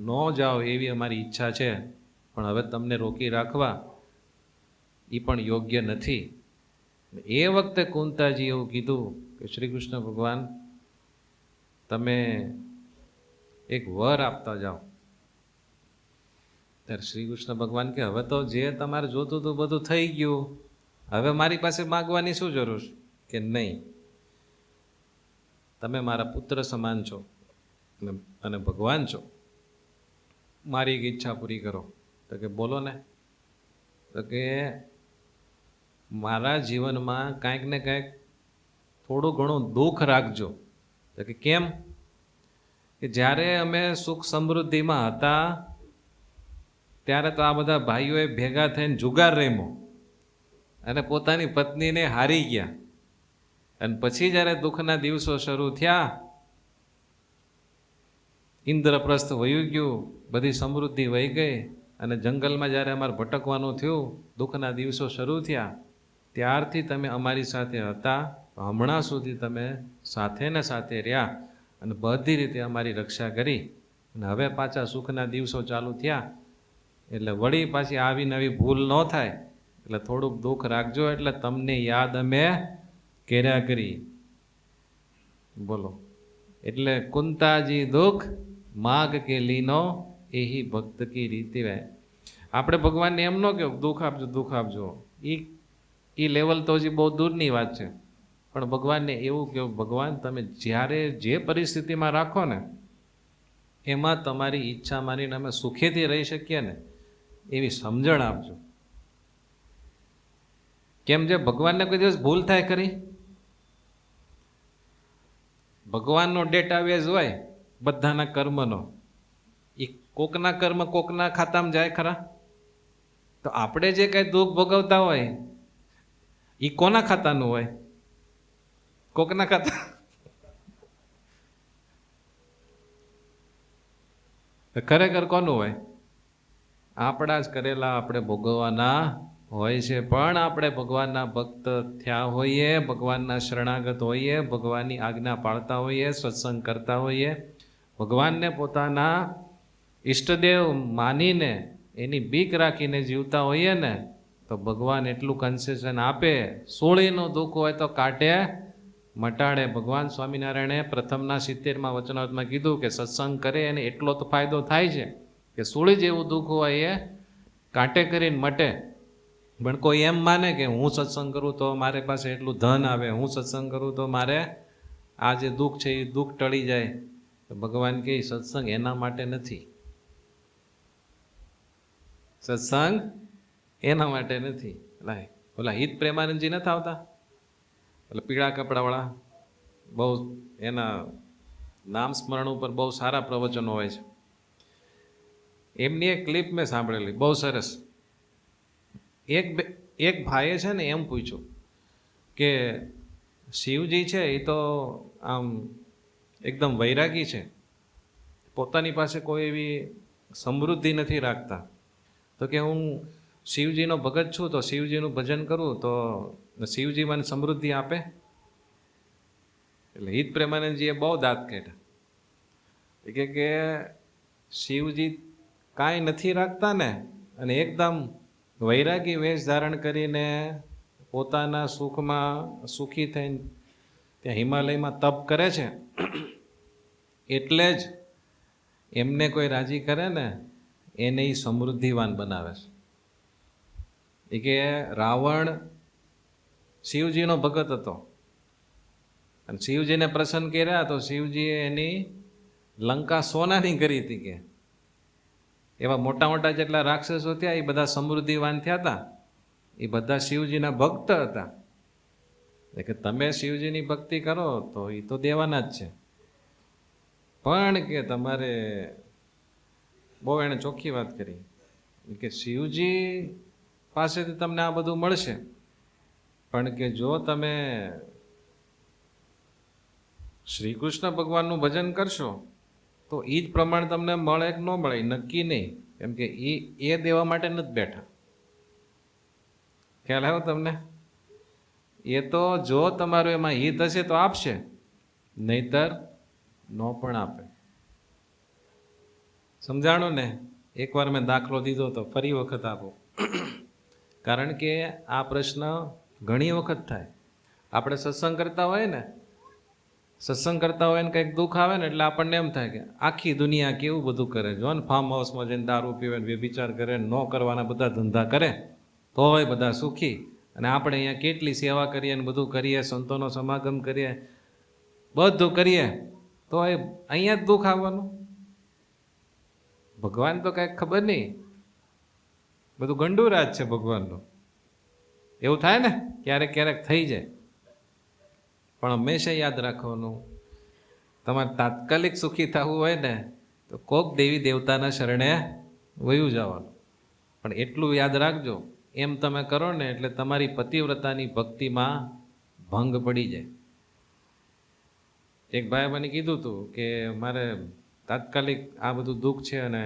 ન જાઓ એવી અમારી ઈચ્છા છે, પણ હવે તમને રોકી રાખવા એ પણ યોગ્ય નથી. એ વખતે કુંતાજી એવું કીધું કે શ્રી કૃષ્ણ ભગવાન, તમે એક વર આપતા જાઓ. ત્યારે શ્રી કૃષ્ણ ભગવાન કે હવે તો જે તમારે જોતું હતું બધું થઈ ગયું, હવે મારી પાસે માગવાની શું જરૂર કે નહીં, તમે મારા પુત્ર સમાન છો અને ભગવાન છો, મારી એક ઈચ્છા પૂરી કરો. તો કે બોલો ને. તો કે મારા જીવનમાં કાંઈક ને કાંઈક થોડું ઘણું દુઃખ રાખજો. તો કે કેમ? કે જ્યારે અમે સુખ સમૃદ્ધિમાં હતા ત્યારે તો આ બધા ભાઈઓએ ભેગા થઈને જુગાર રમ્યો અને પોતાની પત્નીને હારી ગયા, અને પછી જ્યારે દુઃખના દિવસો શરૂ થયા, ઇન્દ્રપ્રસ્થ વયું ગયું, બધી સમૃદ્ધિ વહી ગઈ, અને જંગલમાં જ્યારે અમારે ભટકવાનું થયું, દુઃખના દિવસો શરૂ થયા, ત્યારથી તમે અમારી સાથે હતા, હમણાં સુધી તમે સાથે ને સાથે રહ્યા અને બધી રીતે અમારી રક્ષા કરી, અને હવે પાછા સુખના દિવસો ચાલુ થયા એટલે વળી પાછી આવી નવી ભૂલ ન થાય એટલે થોડુંક દુઃખ રાખજો, એટલે તમને યાદ અમે કર્યા કરી. બોલો. એટલે કુંતાજી દુઃખ માગ કે લીનો, એહી ભક્ત કી રીતિ વે. આપણે ભગવાનને એમ ન કહો દુઃખ આપજો દુઃખ આપજો, એ લેવલ તો હજી બહુ દૂરની વાત છે, પણ ભગવાનને એવું કહો ભગવાન તમે જ્યારે જે પરિસ્થિતિમાં રાખો ને એમાં તમારી ઈચ્છા માનીને અમે સુખેથી રહી શકીએ ને એવી સમજણ આપજો. કેમ? જે ભગવાનને કોઈ દિવસ ભૂલ થાય ખરી? ભગવાનનો ડેટાબેઝ હોય બધાના કર્મનો. એ કોકના કર્મ કોકના ખાતામાં જાય ખરા? તો આપણે જે કંઈ દુઃખ ભોગવતા હોય એ કોના ખાતાનું હોય? કોકના ખાતા. ખરેખર કોનું હોય? આપણા જ કરેલા આપણે ભોગવવાના હોય છે. પણ આપણે ભગવાનના ભક્ત થયા હોઈએ, ભગવાનના શરણાગત હોઈએ, ભગવાનની આજ્ઞા પાળતા હોઈએ, સત્સંગ કરતા હોઈએ, ભગવાનને પોતાના ઈષ્ટદેવ માનીને એની બીક રાખીને જીવતા હોઈએ ને, તો ભગવાન એટલું કન્સેશન આપે. સોળીનું દુઃખ હોય તો કાઢે, મટાડે. ભગવાન સ્વામિનારાયણે પ્રથમના 70માં વચનામૃતમાં કીધું કે સત્સંગ કરે એને એટલો તો ફાયદો થાય છે કે સોળી જેવું દુઃખ હોય એ કાંટે કરીને મટે. પણ કોઈ એમ માને કે હું સત્સંગ કરું તો મારી પાસે એટલું ધન આવે, હું સત્સંગ કરું તો મારે આ જે દુઃખ છે એ દુઃખ ટળી જાય. તો ભગવાન કહે સત્સંગ એના માટે નથી. સત્સંગ એના માટે નથી. ઓલા હિત પ્રેમાનંદજી નથી આવતા, એટલે પીળા કપડાવાળા, બહુ એના નામ સ્મરણ ઉપર બહુ સારા પ્રવચનો હોય છે. એમની એક ક્લિપ મેં સાંભળેલી, બહુ સરસ. એક ભાઈએ છે ને એમ પૂછ્યું કે શિવજી છે એ તો આમ એકદમ વૈરાગી છે, પોતાની પાસે કોઈ એવી સમૃદ્ધિ નથી રાખતા, તો કે હું શિવજીનો ભગત છું તો શિવજીનું ભજન કરું તો શિવજી મને સમૃદ્ધિ આપે? એટલે હિત પ્રેમાનંદજીએ બહુ દાંત કાઢ્યા કે શિવજી કાંઈ નથી રાખતા ને, અને એકદમ વૈરાગી વેશ ધારણ કરીને પોતાના સુખમાં સુખી થઈને ત્યાં હિમાલયમાં તપ કરે છે, એટલે જ એમને કોઈ રાજી કરે ને એને એ સમૃદ્ધિવાન બનાવે છે. એ કે રાવણ શિવજીનો ભગત હતો અને શિવજીને પ્રસન્ન કર્યા તો શિવજીએ એની લંકા સોનાની કરી હતી. કે એવા મોટા મોટા જેટલા રાક્ષસો થયા એ બધા સમૃદ્ધિવાન થયા હતા, એ બધા શિવજીના ભક્ત હતા. કે તમે શિવજીની ભક્તિ કરો તો એ તો દેવાના જ છે, પણ કે તમારે બહુ એણે ચોખ્ખી વાત કરી કે શિવજી પાસેથી તમને આ બધું મળશે, પણ કે જો તમે શ્રી કૃષ્ણ ભગવાનનું ભજન કરશો તો એ જ પ્રમાણે તમને મળે કે ન મળે નક્કી નહીં, કેમ કે એ દેવા માટે નથી બેઠા. ખ્યાલ આવ્યો તમને? એ તો જો તમારું એમાં હિત હશે તો આપશે, નહીતર ન પણ આપે. સમજાણું ને? એકવાર મેં દાખલો દીધો તો ફરી વખત આપો, કારણ કે આ પ્રશ્ન ઘણી વખત થાય. આપણે સત્સંગ કરતા હોય ને કંઈક દુઃખ આવે ને એટલે આપણને એમ થાય કે આખી દુનિયા કેવું બધું કરે, જો ને ફાર્મ હાઉસમાં જઈને દારૂ પીવે, વ્યભિચાર કરે, ન કરવાના બધા ધંધા કરે તોય બધા સુખી, અને આપણે અહીંયા કેટલી સેવા કરીએ ને બધું કરીએ, સંતોનો સમાગમ કરીએ, બધું કરીએ, તો એ અહીંયા જ દુઃખ આવવાનું. ભગવાન તો કાંઈક ખબર નહીં, બધું ગંડું રાજ છે ભગવાનનું. એવું થાય ને, ક્યારેક ક્યારેક થઈ જાય, પણ હંમેશા યાદ રાખવાનું, તમારે તાત્કાલિક સુખી થવું હોય ને તો કોક દેવી દેવતાના શરણે વયું જવાનું. પણ એટલું યાદ રાખજો, એમ તમે કરો ને એટલે તમારી પતિવ્રતાની ભક્તિમાં ભંગ પડી જાય. એક ભાઈએ મને કીધું હતું કે મારે તાત્કાલિક આ બધું દુઃખ છે અને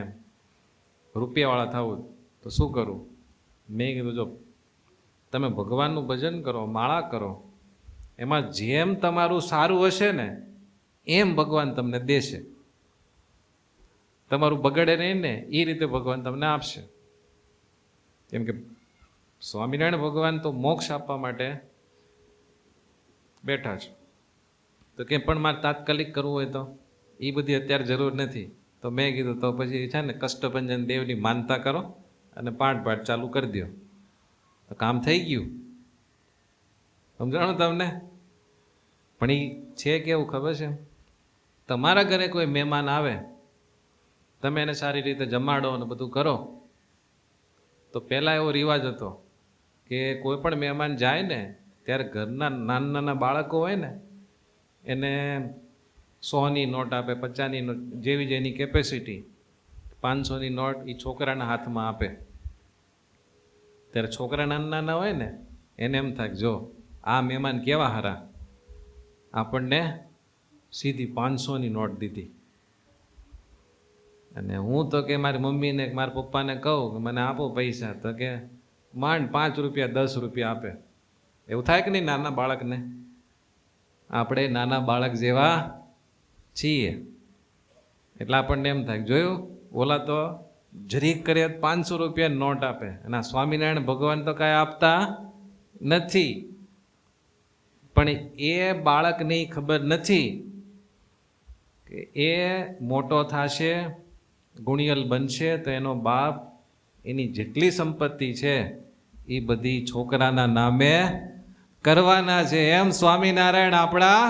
રૂપિયાવાળા થવું, તો શું કરું? મેં કીધું જો તમે ભગવાનનું ભજન કરો, માળા કરો, એમાં જેમ તમારું સારું હશે ને એમ ભગવાન તમને દેશે. તમારું બગડે નહીં ને એ રીતે ભગવાન તમને આપશે. કેમ કે સ્વામિનારાયણ ભગવાન તો મોક્ષ આપવા માટે બેઠા છે. તો કે પણ મારે તાત્કાલિક કરવું હોય તો એ બધી અત્યારે જરૂર નથી. તો મેં કીધું તો પછી છે ને કષ્ટભંજન દેવની માનતા કરો અને પાઠ ચાલુ કરી દો, તો કામ થઈ ગયું. સમજાણું તમને? પણ એ છે કેવું ખબર છે? તમારા ઘરે કોઈ મહેમાન આવે, તમે એને સારી રીતે જમાડો અને બધું કરો, તો પહેલાં એવો રિવાજ હતો કે કોઈ પણ મહેમાન જાય ને ત્યારે ઘરના નાના નાના બાળકો હોય ને એને 100ની નોટ આપે, 50ની નોટ, જેવી જેની કેપેસિટી. 500ની નોટ એ છોકરાના હાથમાં આપે. ત્યારે છોકરા નાના નાના હોય ને એને એમ થાય, જો આ મહેમાન કેવા હારા, આપણને સીધી 500ની નોટ દીધી. અને હું તો કે મારી મમ્મીને મારા પપ્પાને કહું કે મને આપો પૈસા, તો કે માંડ 5 રૂપિયા 10 રૂપિયા આપે. એવું થાય કે નહીં નાના બાળકને? આપણે નાના બાળક જેવા છીએ. એટલે આપણને એમ થાય, જોયું ઓલા તો જરીક કરીએ 500 રૂપિયા નોટ આપે, અને આ સ્વામિનારાયણ ભગવાન તો કાંઈ આપતા નથી. પણ એ બાળકને ખબર નથી કે એ મોટો થશે, ગુણિયલ બનશે, તો એનો બાપ એની જેટલી સંપત્તિ છે એ બધી છોકરાના નામે કરવાના છે. એમ સ્વામિનારાયણ આપણા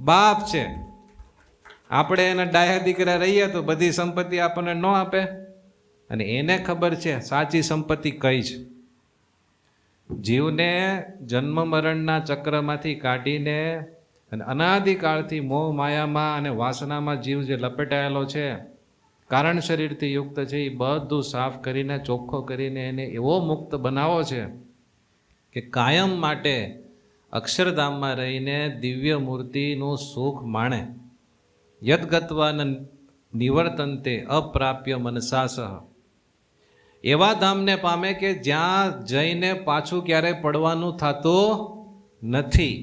બાપ છે. આપણે એના ડાયા દીકરા રહીએ તો બધી સંપત્તિ આપણને ન આપે. અને એને ખબર છે સાચી સંપત્તિ કઈ છે. જીવને જન્મ મરણના ચક્રમાંથી કાઢીને અને અનાદિકાળથી મોહ માયામાં અને વાસનામાં જીવ જે લપેટાયેલો છે, કારણ શરીરથી યુક્ત છે, એ બધું સાફ કરીને ચોખ્ખો કરીને એને એવો મુક્ત બનાવો છે કે કાયમ માટે અક્ષરધામમાં રહીને દિવ્ય મૂર્તિનું સુખ માણે. યદગત્વા નિવર્તન્તે અપ્રાપ્ય મનસાસહ. એવા ધામને પામે કે જ્યાં જઈને પાછું ક્યારેય પડવાનું થતું નથી.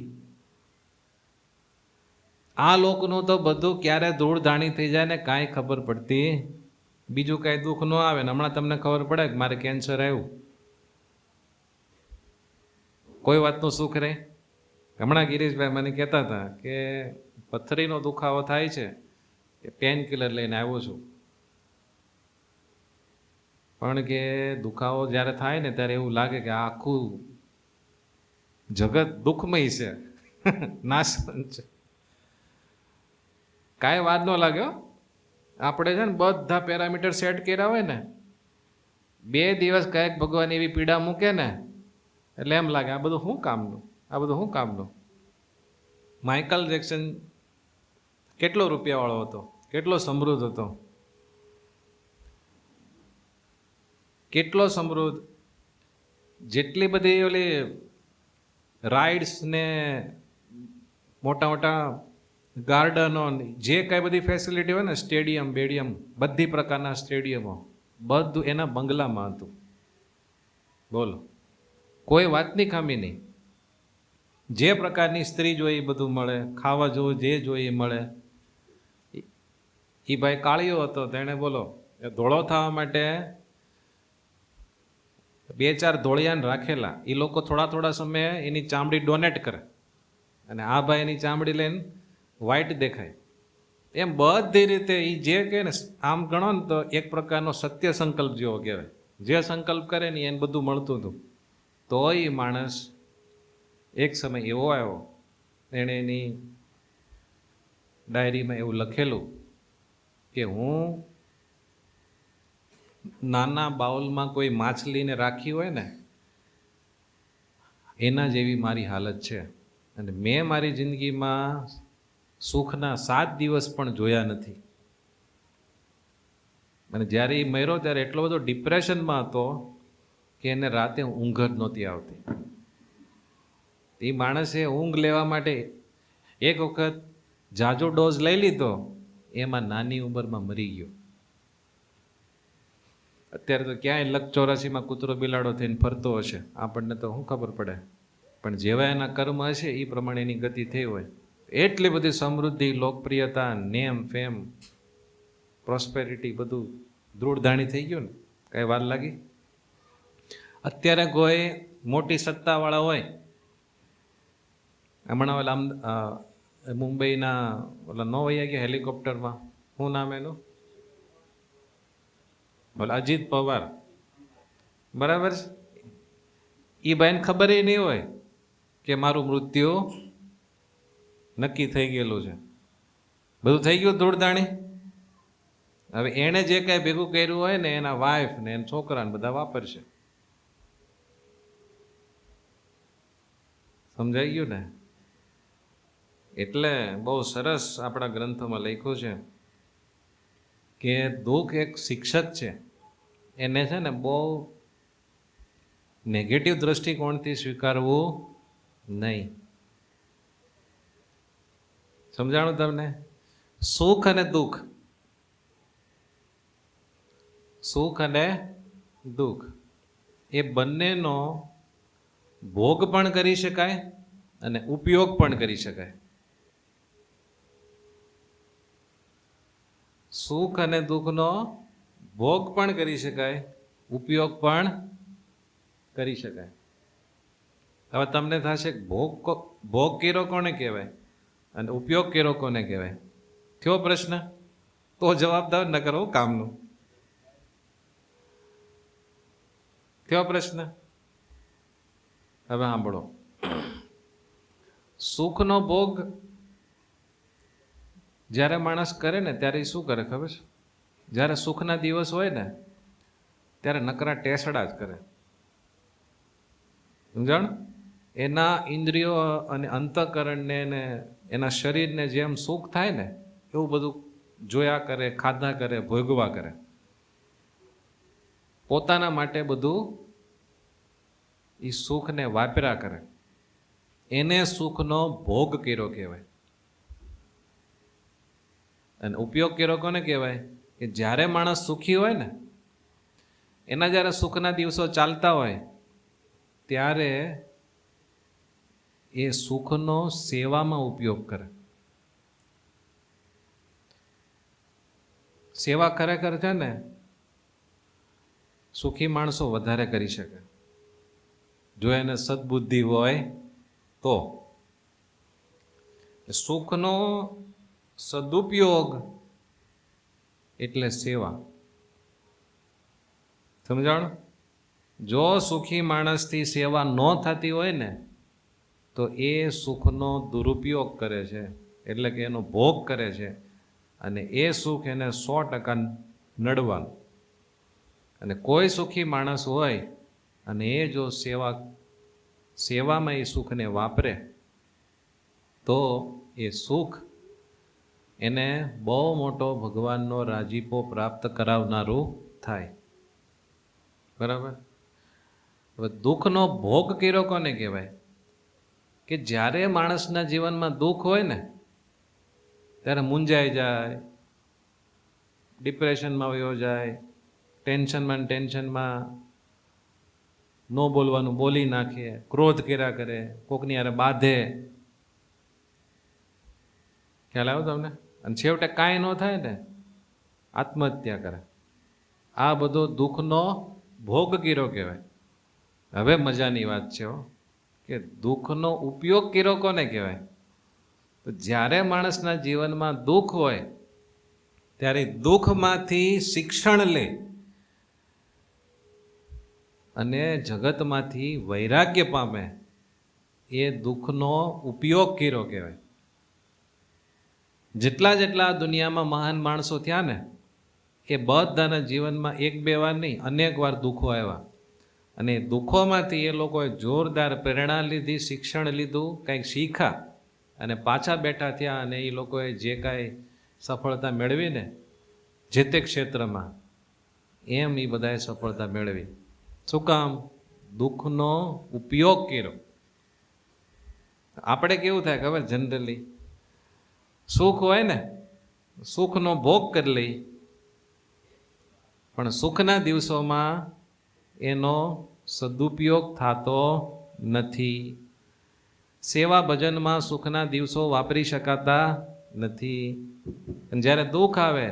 આ લોકનું તો બધું ક્યારે ધૂળ ધાણી થઈ જાય ને કાંઈ ખબર પડતી, બીજું કાંઈ દુઃખ ન આવે ને હમણાં તમને ખબર પડે કે મારે કેન્સર આવ્યું, કોઈ વાતનું સુખ રહે? હમણાં ગિરીશભાઈ મને કહેતા હતા કે પથરીનો દુખાવો થાય છે, કે પેન કિલર લઈને આવ્યો છું. પણ કે દુખાવો જ્યારે થાય ને ત્યારે એવું લાગે કે આખું જગત દુઃખમય છે, નાશવંત છે. કાંઈ વાત ન લાગ્યો. આપણે છે ને બધા પેરામીટર સેટ કર્યા હોય ને, 2 દિવસ કાંઈક ભગવાન એવી પીડા મૂકે ને એટલે એમ લાગે આ બધું શું કામનું, આ બધું શું કામનું. માઇકલ જેક્સન કેટલો રૂપિયાવાળો હતો, કેટલો સમૃદ્ધ હતો, કેટલો સમૃદ્ધ. જેટલી બધી ઓલી રાઇડ્સ ને મોટા મોટા ગાર્ડનો, જે કાંઈ બધી ફેસિલિટી હોય ને, સ્ટેડિયમ બેડિયમ, બધી પ્રકારના સ્ટેડિયમો, બધું એના બંગલામાં હતું. બોલો, કોઈ વાતની ખામી નહીં. જે પ્રકારની સ્ત્રી જોઈએ એ બધું મળે, ખાવા જોવું જે જોઈએ એ મળે. એ ભાઈ કાળિયો હતો, તેણે બોલો એ ધોળો થવા માટે 2-4 ધોળિયાને રાખેલા. એ લોકો થોડા થોડા સમયે એની ચામડી ડોનેટ કરે, અને આ ભાઈ એની ચામડી લઈને વ્હાઈટ દેખાય. એમ બધી રીતે એ જે કહે ને, આમ ગણો ને તો એક પ્રકારનો સત્ય સંકલ્પ જેવો કહેવાય. જે સંકલ્પ કરે ને એને બધું મળતું હતું. તો એ માણસ એક સમય એવો આવ્યો, એણે એની ડાયરીમાં એવું લખેલું કે હું નાના બાઉલમાં કોઈ માછલીને રાખી હોય ને એના જેવી મારી હાલત છે. અને મેં મારી જિંદગીમાં સુખના 7 દિવસ પણ જોયા નથી. અને જ્યારે એ મર્યો ત્યારે એટલો બધો ડિપ્રેશનમાં હતો કે એને રાતે ઊંઘ જ નહોતી આવતી. એ માણસે ઊંઘ લેવા માટે એક વખત જાજો ડોઝ લઈ લીધો, એમાં નાની ઉંમરમાં મરી ગયો. અત્યારે તો ક્યાંય લક 84માં કૂતરો બિલાડો થઈને ફરતો હશે, આપણને તો શું ખબર પડે. પણ જેવા એના કર્મ હશે એ પ્રમાણે એની ગતિ થઈ હોય. એટલી બધી સમૃદ્ધિ, લોકપ્રિયતા, નેમ ફેમ, પ્રોસ્પેરિટી બધું ધૂળધાણી થઈ ગયું ને, કાંઈ વાર લાગી? અત્યારે કોઈ મોટી સત્તાવાળા હોય, હમણાં ઓલા મુંબઈના ઓલા નો વૈયા ગયા હેલિકોપ્ટરમાં, શું નામ એનું, ઓલા અજીત પવાર, બરાબર છે? એ ભાઈને ખબર નહીં હોય કે મારું મૃત્યુ નક્કી થઈ ગયેલું છે. બધું થઈ ગયું ધૂળધાણી. હવે એણે જે કાંઈ ભેગું કર્યું હોય ને એના વાઈફ ને એના છોકરાને બધા વાપરશે. સમજાઈ ગયું ને? એટલે બહુ સરસ આપણા ગ્રંથોમાં લખ્યું છે કે દુઃખ એક શિક્ષક છે. એને છે ને બહુ નેગેટિવ દ્રષ્ટિકોણથી સ્વીકારવું નહીં. સમજાણું તમને? સુખ અને દુઃખ, સુખ અને દુઃખ એ બંનેનો ભોગ પણ કરી શકાય અને ઉપયોગ પણ કરી શકાય. સુખ અને દુઃખનો ભોગ પણ કરી શકાય, ઉપયોગ પણ કરી શકાય. હવે તમને થશે ભોગ કર્યો કોને કહેવાય અને ઉપયોગ કર્યો કોને કહેવાય? થયો પ્રશ્ન? તો જવાબદાર ન કરો કામનું. થયો પ્રશ્ન? હવે સાંભળો. સુખનો ભોગ જ્યારે માણસ કરે ને ત્યારે એ શું કરે ખબર છે? જ્યારે સુખના દિવસ હોય ને ત્યારે નકરા ટેસડા જ કરે. સમજણ? એના ઇન્દ્રિયો અને અંતઃકરણને ને એના શરીરને જેમ સુખ થાય ને એવું બધું જોયા કરે, ખાધા કરે, ભોગવા કરે. પોતાના માટે બધું એ સુખને વાપર્યા કરે. એને સુખનો ભોગ કર્યો કહેવાય. અને ઉપયોગ કર્યો કોને કહેવાય? કે જ્યારે માણસ સુખી હોય ને, એના જ્યારે સુખના દિવસો ચાલતા હોય ત્યારે એ સુખનો સેવામાં ઉપયોગ કરે. સેવા ખરેખર છે ને સુખી માણસો વધારે કરી શકે, જો એને સદબુદ્ધિ હોય તો. સુખનો સદુપયોગ એટલે સેવા. સમજાણું? જો સુખી માણસથી સેવા ન થતી હોય ને તો એ સુખનો દુરુપયોગ કરે છે, એટલે કે એનો ભોગ કરે છે, અને એ સુખ એને 100% નડવાનું. અને કોઈ સુખી માણસ હોય અને એ જો સેવામાં એ સુખને વાપરે તો એ સુખ એને બહુ મોટો ભગવાનનો રાજીપો પ્રાપ્ત કરાવનારું થાય. બરાબર? હવે દુઃખનો ભોગ કર્યો કોને કહેવાય? કે જ્યારે માણસના જીવનમાં દુઃખ હોય ને ત્યારે મૂંઝાઈ જાય, ડિપ્રેશનમાં વયો જાય, ટેન્શનમાં ન બોલવાનું બોલી નાખે, ક્રોધ કર્યા કરે, કોકની હારે બાંધે. ખ્યાલ આવ્યો તમને? અને છેવટે કાંઈ ન થાય ને આત્મહત્યા કરે. આ બધો દુઃખનો ભોગ કર્યો કહેવાય. હવે મજાની વાત છે કે દુઃખનો ઉપયોગ કર્યો કોને કહેવાય? તો જ્યારે માણસના જીવનમાં દુઃખ હોય ત્યારે દુઃખમાંથી શિક્ષણ લે અને જગતમાંથી વૈરાગ્ય પામે, એ દુઃખનો ઉપયોગ કર્યો કહેવાય. જેટલા દુનિયામાં મહાન માણસો થયા ને એ બધાના જીવનમાં એક બે વાર નહીં, અનેક વાર દુઃખો આવ્યા. અને દુઃખોમાંથી એ લોકોએ જોરદાર પ્રેરણા લીધી, શિક્ષણ લીધું, કંઈક શીખ્યા અને પાછા બેઠા થયા. અને એ લોકોએ જે કાંઈ સફળતા મેળવીને જે તે ક્ષેત્રમાં, એમ એ બધાએ સફળતા મેળવી. શું કામ? દુઃખનો ઉપયોગ કર્યો. આપણે કેવું થાય ખબર? જનરલી સુખ હોય ને સુખનો ભોગ કરી લઈ, પણ સુખના દિવસોમાં એનો સદુપયોગ થતો નથી. સેવા ભજનમાં સુખના દિવસો વાપરી શકાતા નથી. અને જ્યારે દુઃખ આવે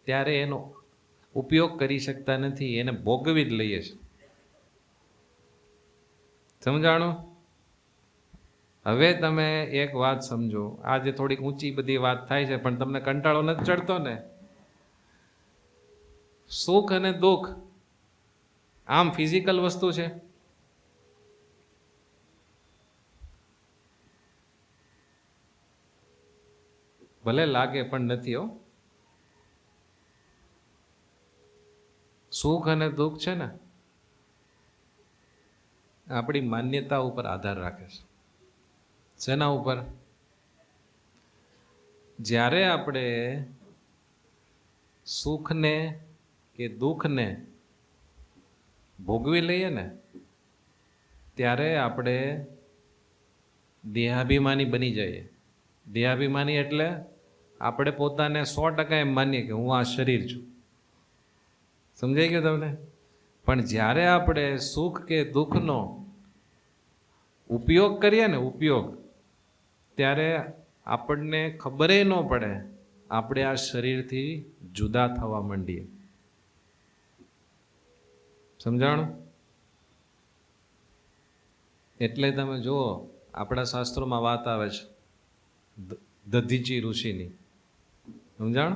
ત્યારે એનો ઉપયોગ કરી શકતા નથી, એને ભોગવી જ લઈએ છીએ. સમજાણું? હવે તમે એક વાત સમજો. આજે થોડીક ઊંચી બધી વાત થાય છે પણ તમને કંટાળો નથી ચડતો ને? સુખ અને દુઃખ આમ ફિઝિકલ વસ્તુ છે? ભલે લાગે પણ નથી હો. સુખ અને દુઃખ છે ને આપણી માન્યતા ઉપર આધાર રાખે છે. શેના ઉપર? જ્યારે આપણે સુખને કે દુઃખને ભોગવી લઈએ ને ત્યારે આપણે દેહાભિમાની બની જઈએ. દેહાભિમાની એટલે આપણે પોતાને 100% એમ માનીએ કે હું આ શરીર છું. સમજાઈ ગયું તમને? પણ જ્યારે આપણે સુખ કે દુઃખનો ઉપયોગ કરીએ ને ઉપયોગ, ત્યારે આપણને ખબર ન પડે આપણે આ શરીરથી જુદા થવા માંડીએ. સમજાણું? એટલે તમે જુઓ, આપણા શાસ્ત્રોમાં વાત આવે છે દધીચી ઋષિની. સમજાણ?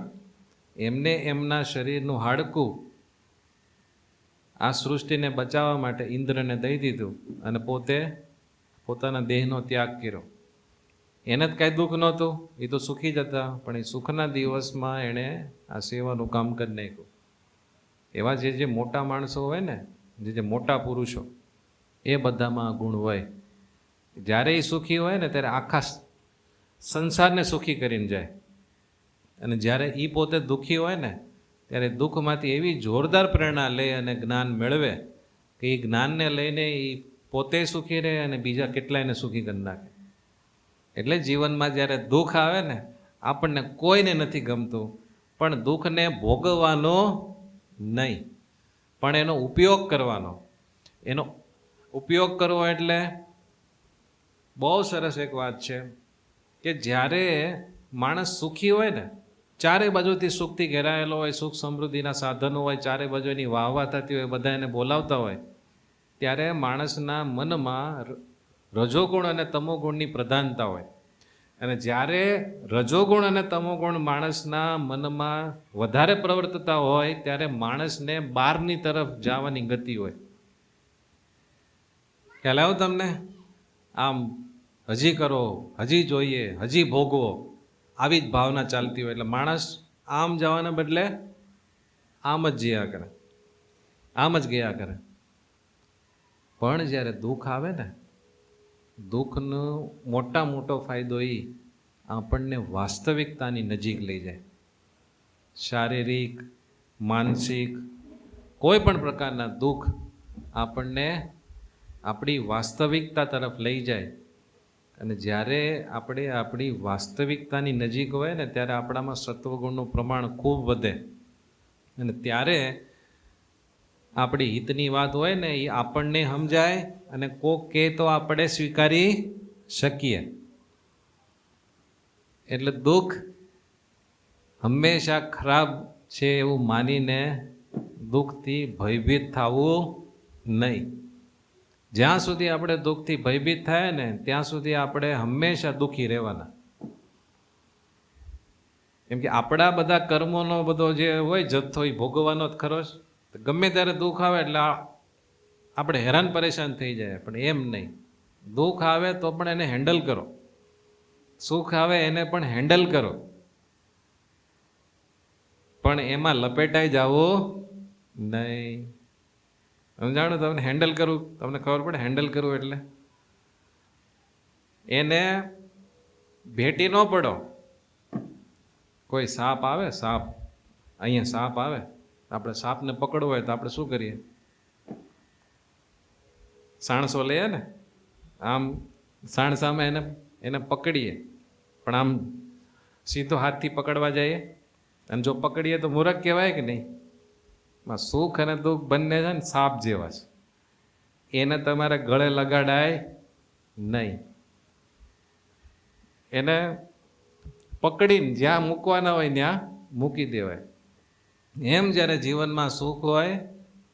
એમને એમના શરીરનું હાડકું આ સૃષ્ટિને બચાવવા માટે ઇન્દ્રને દઈ દીધું અને પોતે પોતાના દેહનો ત્યાગ કર્યો. એને જ કાંઈ દુઃખ નહોતું, એ તો સુખી જ હતા, પણ એ સુખના દિવસમાં એણે આ સેવાનું કામ કરી નાખ્યું. એવા જે મોટા માણસો હોય ને, જે મોટા પુરુષો, એ બધામાં ગુણ હોય. જ્યારે એ સુખી હોય ને ત્યારે આખા સંસારને સુખી કરીને જાય, અને જ્યારે એ પોતે દુઃખી હોય ને ત્યારે દુઃખમાંથી એવી જોરદાર પ્રેરણા લે અને જ્ઞાન મેળવે કે એ જ્ઞાનને લઈને એ પોતે સુખી રહે અને બીજા કેટલાયને સુખી કરી નાખે. એટલે જીવનમાં જ્યારે દુઃખ આવે ને, આપણને કોઈને નથી ગમતું, પણ દુઃખને ભોગવવાનો નહીં, પણ એનો ઉપયોગ કરવાનો. એનો ઉપયોગ કરવો એટલે બહુ સરસ એક વાત છે કે જ્યારે માણસ સુખી હોય ને, ચારે બાજુથી સુખથી ઘેરાયેલો હોય, સુખ સમૃદ્ધિના સાધનો હોય, ચારે બાજુ એની વાહવા થતી હોય, બધા એને બોલાવતા હોય, ત્યારે માણસના મનમાં રજોગુણ અને તમોગુણની પ્રધાનતા હોય. અને જ્યારે રજોગુણ અને તમોગુણ માણસના મનમાં વધારે પ્રવર્તતા હોય ત્યારે માણસને બહારની તરફ જવાની ગતિ હોય. ખ્યાલ આવ્યો તમને? આમ હજી કરો, હજી જોઈએ, હજી ભોગવો, આવી જ ભાવના ચાલતી હોય. એટલે માણસ આમ જવાના બદલે આમ જ જયા કરે, આમ જ ગયા કરે. પણ જ્યારે દુઃખ આવે ને, દુઃખનો મોટો ફાયદો એ આપણને વાસ્તવિકતાની નજીક લઈ જાય. શારીરિક, માનસિક, કોઈ પણ પ્રકારના દુઃખ આપણને આપણી વાસ્તવિકતા તરફ લઈ જાય. અને જ્યારે આપણે આપણી વાસ્તવિકતાની નજીક હોય ને ત્યારે આપણામાં સત્વગુણનું પ્રમાણ ખૂબ વધે. અને ત્યારે આપણી હિતની વાત હોય ને એ આપણને સમજાય, અને કોક કહે તો આપણે સ્વીકારી શકીએ. એટલે દુઃખ હંમેશા ખરાબ છે એવું માનીને દુઃખથી ભયભીત થવું નહીં. જ્યાં સુધી આપણે દુઃખથી ભયભીત થાય ને ત્યાં સુધી આપણે હંમેશા દુઃખી રહેવાના. કેમ કે આપણા બધા કર્મોનો બધો જે હોય જથ્થો એ ભોગવવાનો જ ખરો જ. ગમે ત્યારે દુઃખ આવે એટલે આપણે હેરાન પરેશાન થઈ જાય. પણ એમ નહીં, દુઃખ આવે તો પણ એને હેન્ડલ કરો, સુખ આવે એને પણ હેન્ડલ કરો, પણ એમાં લપેટાઈ જાવો નહીં. સમજાણું તમને? હેન્ડલ કરવું, તમને ખબર પડે હેન્ડલ કરવું એટલે એને ભેટી ન પડો. કોઈ સાપ આવે, સાપ અહીંયા સાપ આવે, આપણે સાપને પકડવો હોય તો આપણે શું કરીએ? સાણસો લઈએ ને, આમ સાણ સામે એને પકડીએ. પણ આમ સીધો હાથથી પકડવા જઈએ અને જો પકડીએ તો મૂરખ કહેવાય કે નહીં? સુખ અને દુઃખ બંને છે ને સાપ જેવા છે, એને તમારે ગળે લગાડાય નહીં. એને પકડીને જ્યાં મૂકવાના હોય ત્યાં મૂકી દેવાય. એમ જ્યારે જીવનમાં સુખ હોય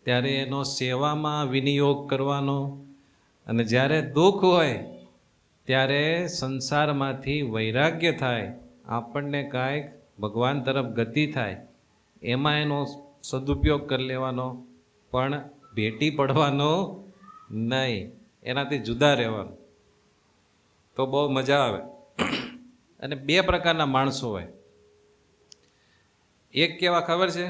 ત્યારે એનો સેવામાં વિનિયોગ કરવાનો, અને જ્યારે દુઃખ હોય ત્યારે સંસારમાંથી વૈરાગ્ય થાય, આપણને કાંઈક ભગવાન તરફ ગતિ થાય, એમાં એનો સદુપયોગ કરી લેવાનો, પણ ભેટી પડવાનો નહીં, એનાથી જુદા રહેવાનું. તો બહુ મજા આવે. અને બે પ્રકારના માણસો હોય. એક કેવા ખબર છે?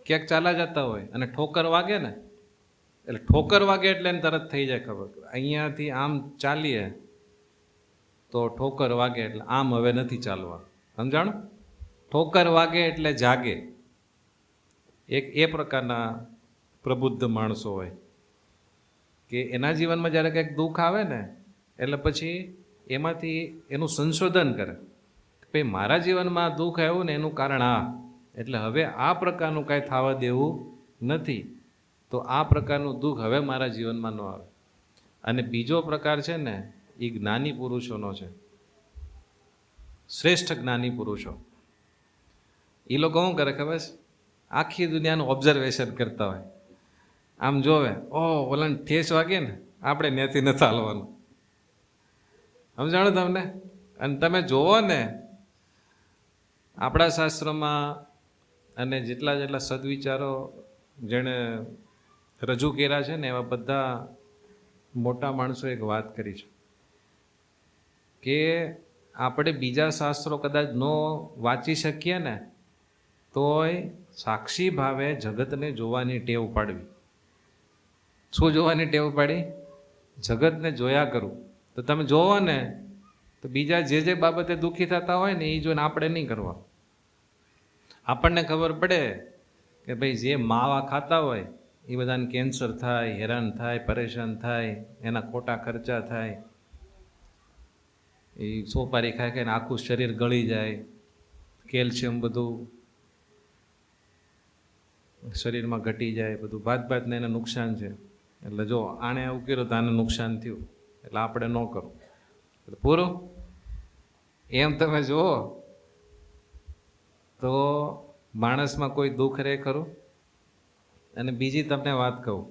ક્યાંક ચાલા જતા હોય અને ઠોકર વાગે ને એટલે ઠોકર વાગે એટલે એને તરત થઈ જાય ખબર, અહીંયાથી આમ ચાલીએ તો ઠોકર વાગે એટલે આમ હવે નથી ચાલવા, સમજાણું? ઠોકર વાગે એટલે જાગે. એક એ પ્રકારના પ્રબુદ્ધ માણસો હોય કે એના જીવનમાં જ્યારે કંઈક દુઃખ આવે ને એટલે પછી એમાંથી એનું સંશોધન કરે કે ભાઈ મારા જીવનમાં દુઃખ આવ્યું ને એનું કારણ આ, એટલે હવે આ પ્રકારનું કાંઈ થવા દેવું નથી, તો આ પ્રકારનું દુઃખ હવે મારા જીવનમાં ન આવે. અને બીજો પ્રકાર છે ને એ જ્ઞાની પુરુષોનો છે, શ્રેષ્ઠ જ્ઞાની પુરુષો. એ લોકો શું કરે ખબર છે? આખી દુનિયાનું ઓબ્ઝર્વેશન કરતા હોય, આમ જોવે, ઓલાને ઠેસ વાગે ને આપણે ત્યાંથી નથી હાલવાનું, સમજાણું તમને? અને તમે જોવો ને આપણા શાસ્ત્રોમાં અને જેટલા જેટલા સદવિચારો જેણે રજૂ કર્યા છે ને એવા બધા મોટા માણસો એક વાત કરી છે કે આપણે બીજા શાસ્ત્રો કદાચ ન વાંચી શકીએ ને તોય સાક્ષી ભાવે જગતને જોવાની ટેવ પાડવી. શું જોવાની ટેવ પાડી? જગતને જોયા કરું. તો તમે જોવો ને તો બીજા જે જે બાબતે દુઃખી થતા હોય ને એ જોઈને આપણે નહીં કરવા. આપણને ખબર પડે કે ભાઈ જે માવા ખાતા હોય એ બધાને કેન્સર થાય, હેરાન થાય, પરેશાન થાય, એના ખોટા ખર્ચા થાય, એ સોપારી ખાઈ ખાઈને આખું શરીર ગળી જાય, કેલ્શિયમ બધું શરીરમાં ઘટી જાય, બધું ભાત ભાતને એને નુકસાન છે. એટલે જો આણે આવું કર્યું તો આને નુકસાન થયું, એટલે આપણે ન કરવું, એટલે પૂરું. એમ તમે જુઓ તો માણસમાં કોઈ દુઃખ રહે ખરું? અને બીજી તમને વાત કહું,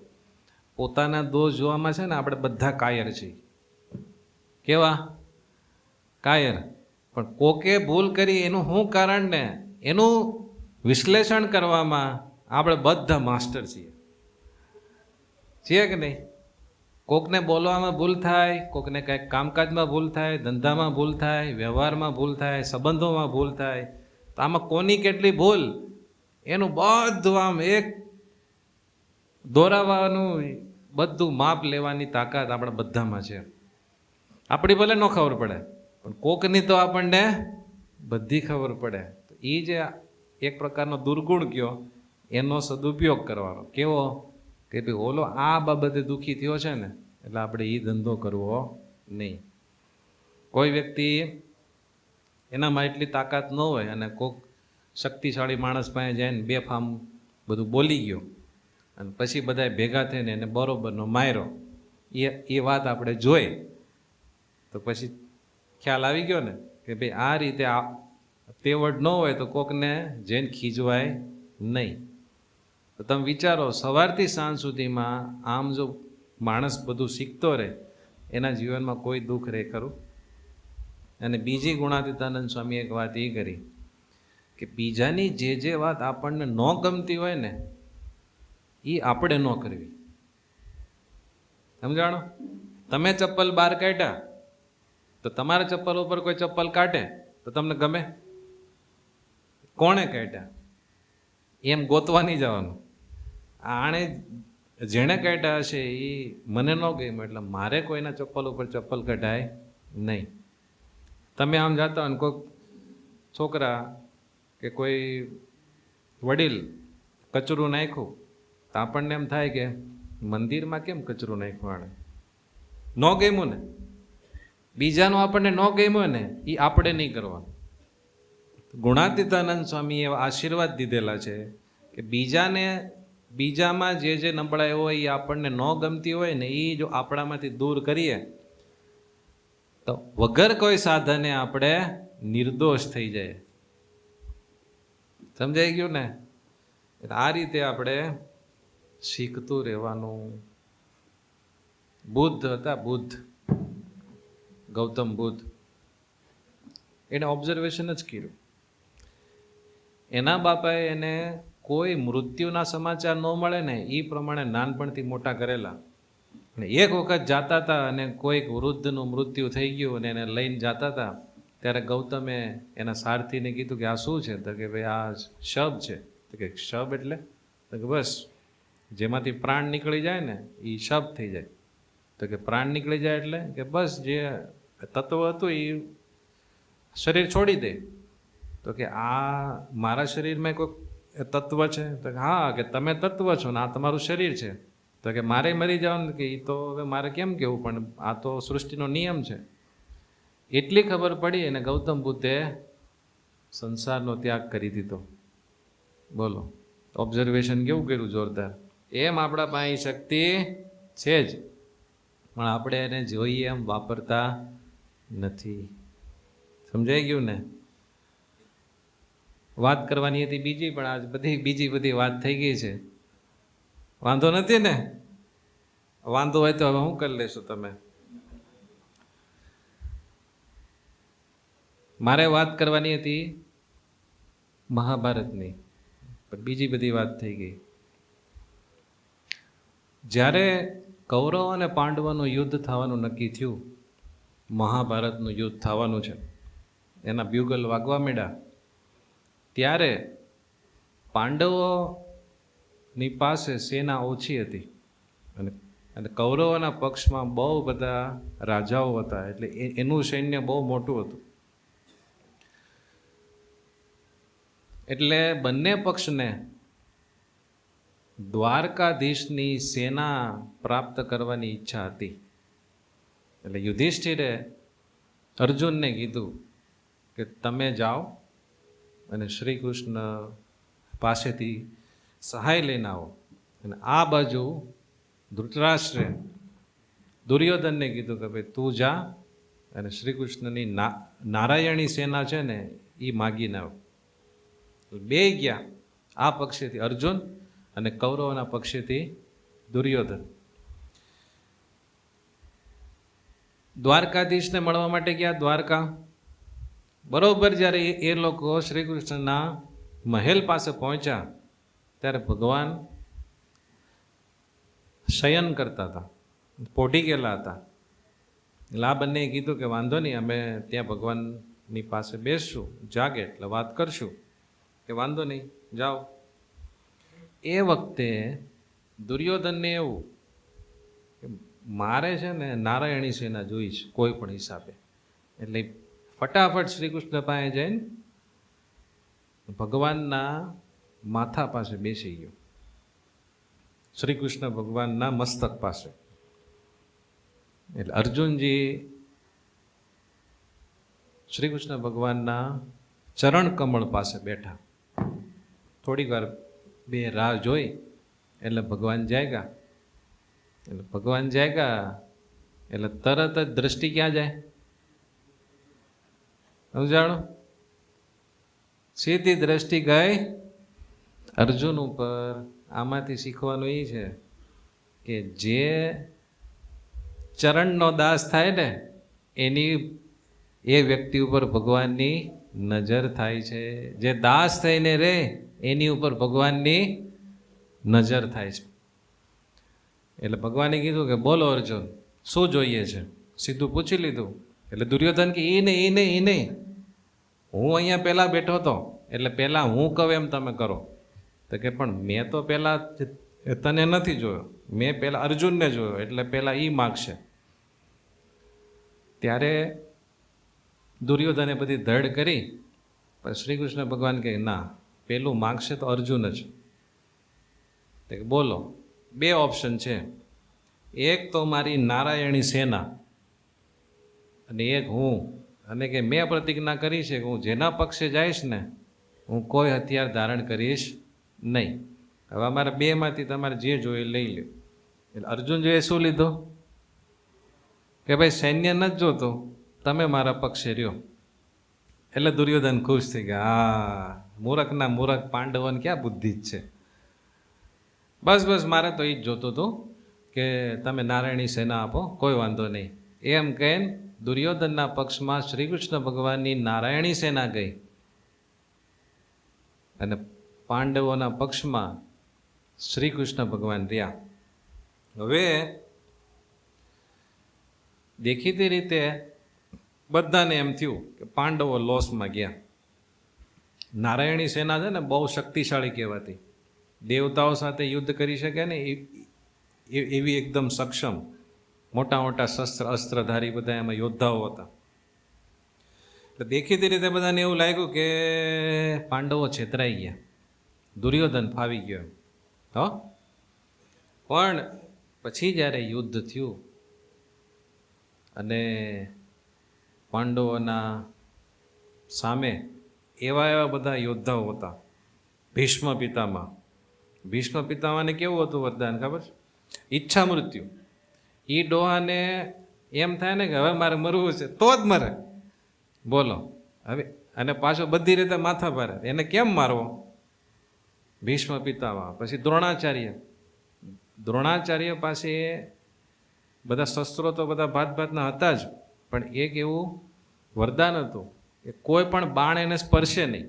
પોતાના દોષ જોવામાં છે ને આપણે બધા કાયર છીએ. કેવા? કાયર. પણ કોકે ભૂલ કરી એનું શું કારણ ને એનું વિશ્લેષણ કરવામાં આપણે બધા માસ્ટર છીએ કે નહીં? કોકને બોલવામાં ભૂલ થાય, કોકને કંઈક કામકાજમાં ભૂલ થાય, ધંધામાં ભૂલ થાય, વ્યવહારમાં ભૂલ થાય, સંબંધોમાં ભૂલ થાય, તો આમાં કોની કેટલી ભૂલ એનું બધું આમ એક દોરાવાનું બધું માપ લેવાની તાકાત આપણા બધામાં છે. આપણી ભલે ન ખબર પડે પણ કોકની તો આપણને બધી ખબર પડે. તો એ જે એક પ્રકારનો દુર્ગુણ કયો એનો સદુપયોગ કરવાનો. કેવો? કે ભાઈ ઓલો આ બાબતે દુઃખી થયો છે ને એટલે આપણે એ ધંધો કરવો નહીં. કોઈ વ્યક્તિ એનામાં એટલી તાકાત ન હોય અને કોક શક્તિશાળી માણસ પાસે જાય ને બેફામ બધું બોલી ગયો અને પછી બધા ભેગા થઈને એને બરોબરનો માર્યો, એ વાત આપણે જોઈ તો પછી ખ્યાલ આવી ગયો ને કે ભાઈ આ રીતે તેવડ ન હોય તો કોકને જઈને ખીજવાય નહીં. તો તમે વિચારો, સવારથી સાંજ સુધીમાં આમ જો માણસ બધું શીખતો રહે એના જીવનમાં કોઈ દુઃખ રહે ખરું? અને બીજી ગુણાતીતાનંદ સ્વામી એક વાત એ કરી કે બીજાની જે વાત આપણને ન ગમતી હોય ને એ આપણે ન કરવી. સમજાણો? તમે ચપ્પલ બહાર કાઢ્યા તો તમારા ચપ્પલ ઉપર કોઈ ચપ્પલ કાઢે તો તમને ગમે? કોણે કાઢ્યા એમ ગોતવા નહીં જવાનું. આણે જેણે કાઢ્યા હશે એ મને ન ગમ્યું એટલે મારે કોઈના ચપ્પલ ઉપર ચપ્પલ કઢાય નહીં. તમે આમ જતા હોય ને કોઈક છોકરા કે કોઈ વડીલ કચરું નાખ્યું તો આપણને એમ થાય કે મંદિરમાં કેમ કચરું નાખ્યું આણે? ન ગમ્યું ને, બીજાનું આપણને ન ગમ્યું ને એ આપણે નહીં કરવાનું. ગુણાતીતાનંદ સ્વામી એવા આશીર્વાદ દીધેલા છે કે બીજામાં જે નબળાઈ હોય એ આપણને ન ગમતી હોય ને એ જો આપણામાંથી દૂર કરીએ તો વગર કોઈ સાધને આપણે નિર્દોષ થઈ જાય. સમજાઈ ગયું ને? આ રીતે આપણે શીખતું રહેવાનું. બુદ્ધ હતા, બુદ્ધ, ગૌતમ બુદ્ધ, એને ઓબ્ઝર્વેશન જ કર્યું. એના બાપાએ એને કોઈ મૃત્યુના સમાચાર ન મળે ને એ પ્રમાણે નાનપણથી મોટા કરેલા. અને એક વખત જાતા હતા અને કોઈક વૃદ્ધનું મૃત્યુ થઈ ગયું અને એને લઈને જાતા હતા ત્યારે ગૌતમે એના સારથીને કીધું કે આ શું છે? તો કે ભાઈ આ શબ છે. તો કે શબ એટલે? તો કે બસ જેમાંથી પ્રાણ નીકળી જાય ને એ શબ થઈ જાય. તો કે પ્રાણ નીકળી જાય એટલે કે બસ જે તત્વ હતું એ શરીર છોડી દે. તો કે આ મારા શરીરમાં કોઈ તત્વ છે? તો કે હા, કે તમે તત્વ છો ને આ તમારું શરીર છે. તો કે મારે મરી જવાનું? કે એ તો હવે મારે કેમ કહેવું, પણ આ તો સૃષ્ટિનો નિયમ છે. એટલી ખબર પડી અને ગૌતમ બુદ્ધે સંસારનો ત્યાગ કરી દીધો. બોલો, ઓબ્ઝર્વેશન કેવું કર્યું જોરદાર. એમ આપણા પાસે શક્તિ છે જ, પણ આપણે એને જોઈએ એમ વાપરતા નથી. સમજાઈ ગયું ને? વાત કરવાની હતી બીજી, પણ આજ બીજી વાત થઈ ગઈ છે. વાંધો નથી ને? વાંધો હોય તો હવે શું કરી લેશો તમે? મારે વાત કરવાની હતી મહાભારતની, પણ બીજી બધી વાત થઈ ગઈ. જ્યારે કૌરવ અને પાંડવોનું યુદ્ધ થવાનું નક્કી થયું, મહાભારતનું યુદ્ધ થવાનું છે, એના બ્યુગલ વાગવા માંડ્યા, ત્યારે પાંડવોની પાસે સેના ઓછી હતી અને કૌરવોના પક્ષમાં બહુ બધા રાજાઓ હતા, એટલે એનું સૈન્ય બહુ મોટું હતું. એટલે બંને પક્ષને દ્વારકાધીશની સેના પ્રાપ્ત કરવાની ઈચ્છા હતી. એટલે યુધિષ્ઠિરે અર્જુનને કીધું કે તમે જાઓ અને શ્રી કૃષ્ણ પાસેથી સહાય લઈને આવો. અને આ બાજુ ધૃતરાષ્ટ્રે દુર્યોધનને કીધું કે ભાઈ તું જા અને શ્રી કૃષ્ણની નારાયણી સેના છે ને એ માગીને આવ. બે ગયા, આ પક્ષેથી અર્જુન અને કૌરવના પક્ષેથી દુર્યોધન. દ્વારકાધીશને મળવા માટે ગયા દ્વારકા. બરોબર જ્યારે એ લોકો શ્રી કૃષ્ણના મહેલ પાસે પહોંચ્યા ત્યારે ભગવાન શયન કરતા હતા, પોઢી ગયેલા હતા. એટલે આ બંને કીધું કે વાંધો નહીં, અમે ત્યાં ભગવાનની પાસે બેસશું, જાગે એટલે વાત કરશું. કે વાંધો નહીં, જાઓ. એ વખતે દુર્યોધનને એવું કે મારે છે ને નારાયણી સેના જોઈ છે કોઈ પણ હિસાબે. એટલે ફટાફટ શ્રી કૃષ્ણ પાસે જઈને ભગવાનના માથા પાસે બેસી ગયો, શ્રી કૃષ્ણ ભગવાનના મસ્તક પાસે. એટલે અર્જુનજી શ્રી કૃષ્ણ ભગવાનના ચરણ કમળ પાસે બેઠા. થોડીક વાર બે રાહ જોઈ એટલે ભગવાન જાગ્યા. એટલે ભગવાન જાગ્યા એટલે તરત જ દ્રષ્ટિ ક્યાં જાય? સમજાણો? સીધી દ્રષ્ટિ ગઈ અર્જુન ઉપર. આમાંથી શીખવાનું એ છે કે જે ચરણનો દાસ થાય ને એની એ વ્યક્તિ ઉપર ભગવાનની નજર થાય છે. જે દાસ થઈને રે એની ઉપર ભગવાનની નજર થાય છે. એટલે ભગવાને કીધું કે બોલો અર્જુન, શું જોઈએ છે? સીધું પૂછી લીધું. એટલે દુર્યોધન કે એ નહીં, હું અહીંયા પહેલાં બેઠો હતો એટલે પહેલાં હું કહું એમ તમે કરો. તો કે પણ મેં તો પહેલાં તને નથી જોયો, મેં પહેલાં અર્જુનને જોયો એટલે પહેલાં એ માગશે. ત્યારે દુર્યોધને બધી ધડ કરી, પણ શ્રી કૃષ્ણ ભગવાન કહે ના, પેલું માગશે તો અર્જુન જ. તો બોલો, બે ઓપ્શન છે, એક તો મારી નારાયણી સેના અને એક હું. અને કે મેં પ્રતિજ્ઞા કરી છે કે હું જેના પક્ષે જઈશ ને હું કોઈ હથિયાર ધારણ કરીશ નહીં. હવે અમારા બેમાંથી તમારે જે જોઈએ લઈ લો. એટલે અર્જુનજીએ શું લીધો કે ભાઈ સૈન્ય નથી જોતો, તમે મારા પક્ષે રહ્યો. એટલે દુર્યોધન ખુશ થઈ ગયા. હા, મૂરખના મૂરખ પાંડવોને ક્યાં બુદ્ધિ જ છે. બસ મારે તો એ જ જોતું હતું કે તમે નારાયણી સેના આપો, કોઈ વાંધો નહીં. એમ કહીને દુર્યોધનના પક્ષમાં શ્રી કૃષ્ણ ભગવાનની નારાયણી સેના ગઈ અને પાંડવોના પક્ષમાં શ્રી કૃષ્ણ ભગવાન રહ્યા. હવે દેખીતી રીતે બધાને એમ થયું કે પાંડવો લોસમાં ગયા. નારાયણી સેના છે ને બહુ શક્તિશાળી કહેવાતી. દેવતાઓ સાથે યુદ્ધ કરી શકે ને એવી એકદમ સક્ષમ મોટા મોટા શસ્ત્ર અસ્ત્રધારી બધા એમાં યોદ્ધાઓ હતા. એટલે દેખીતી રીતે બધાને એવું લાગ્યું કે પાંડવો છેતરાઈ ગયા, દુર્યોધન ફાવી ગયો. હો પણ પછી જ્યારે યુદ્ધ થયું અને પાંડવોના સામે એવા એવા બધા યોદ્ધાઓ હતા. ભીષ્મ પિતામાને કેવું હતું વરદાન ખબર છે? ઈચ્છા મૃત્યુ. એ ડોહાને એમ થાય ને કે હવે મારે મરવું છે તો જ મરે. બોલો હવે, અને પાછો બધી રીતે માથા ભારે, એને કેમ મારવો? ભીષ્મ પિતામહ. પછી દ્રોણાચાર્ય પાસે બધા શસ્ત્રો તો બધા ભાતના હતા જ, પણ એક એવું વરદાન હતું કે કોઈ પણ બાણ એને સ્પર્શે નહીં.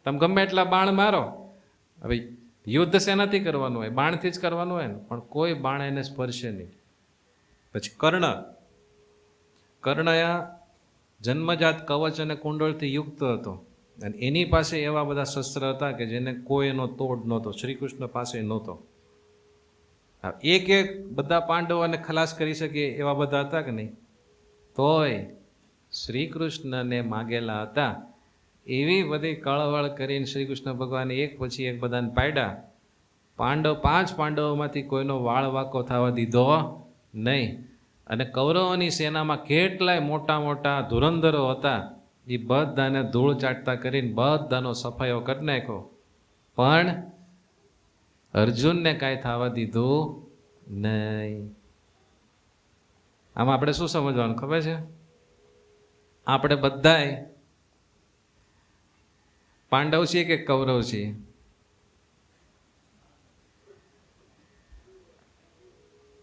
તમે ગમે એટલા બાણ મારો, હવે યુદ્ધ શેનાથી કરવાનું હોય? બાણથી જ કરવાનું હોય ને, પણ કોઈ બાણ એને સ્પર્શે નહીં. પછી કર્ણ જન્મજાત કવચ અને કુંડળથી યુક્ત હતો, અને એની પાસે એવા બધા શસ્ત્ર હતા કે જેને કોઈ એનો તોડ નહોતો. શ્રી કૃષ્ણ પાસે નહોતો. એક બધા પાંડવોને ખલાસ કરી શકે એવા બધા હતા કે નહીં? તોય શ્રી કૃષ્ણને માગેલા હતા. એવી બધી કળવળ કરીને શ્રી કૃષ્ણ ભગવાને એક પછી એક બધાને પાડ્યા. 5 પાંડવોમાંથી કોઈનો વાળ વાંકો થવા દીધો નહીં. અને કૌરવોની સેનામાં કેટલાય મોટા મોટા ધુરંધરો હતા, એ બધાને ધૂળ ચાટતા કરીને બધાનો સફાયો કરી નાખ્યો. પણ અર્જુનને કાંઈ થવા દીધું નહીં. આમાં આપણે શું સમજવાનું ખબર છે? આપણે બધાય પાંડવ છીએ કે કૌરવ છીએ?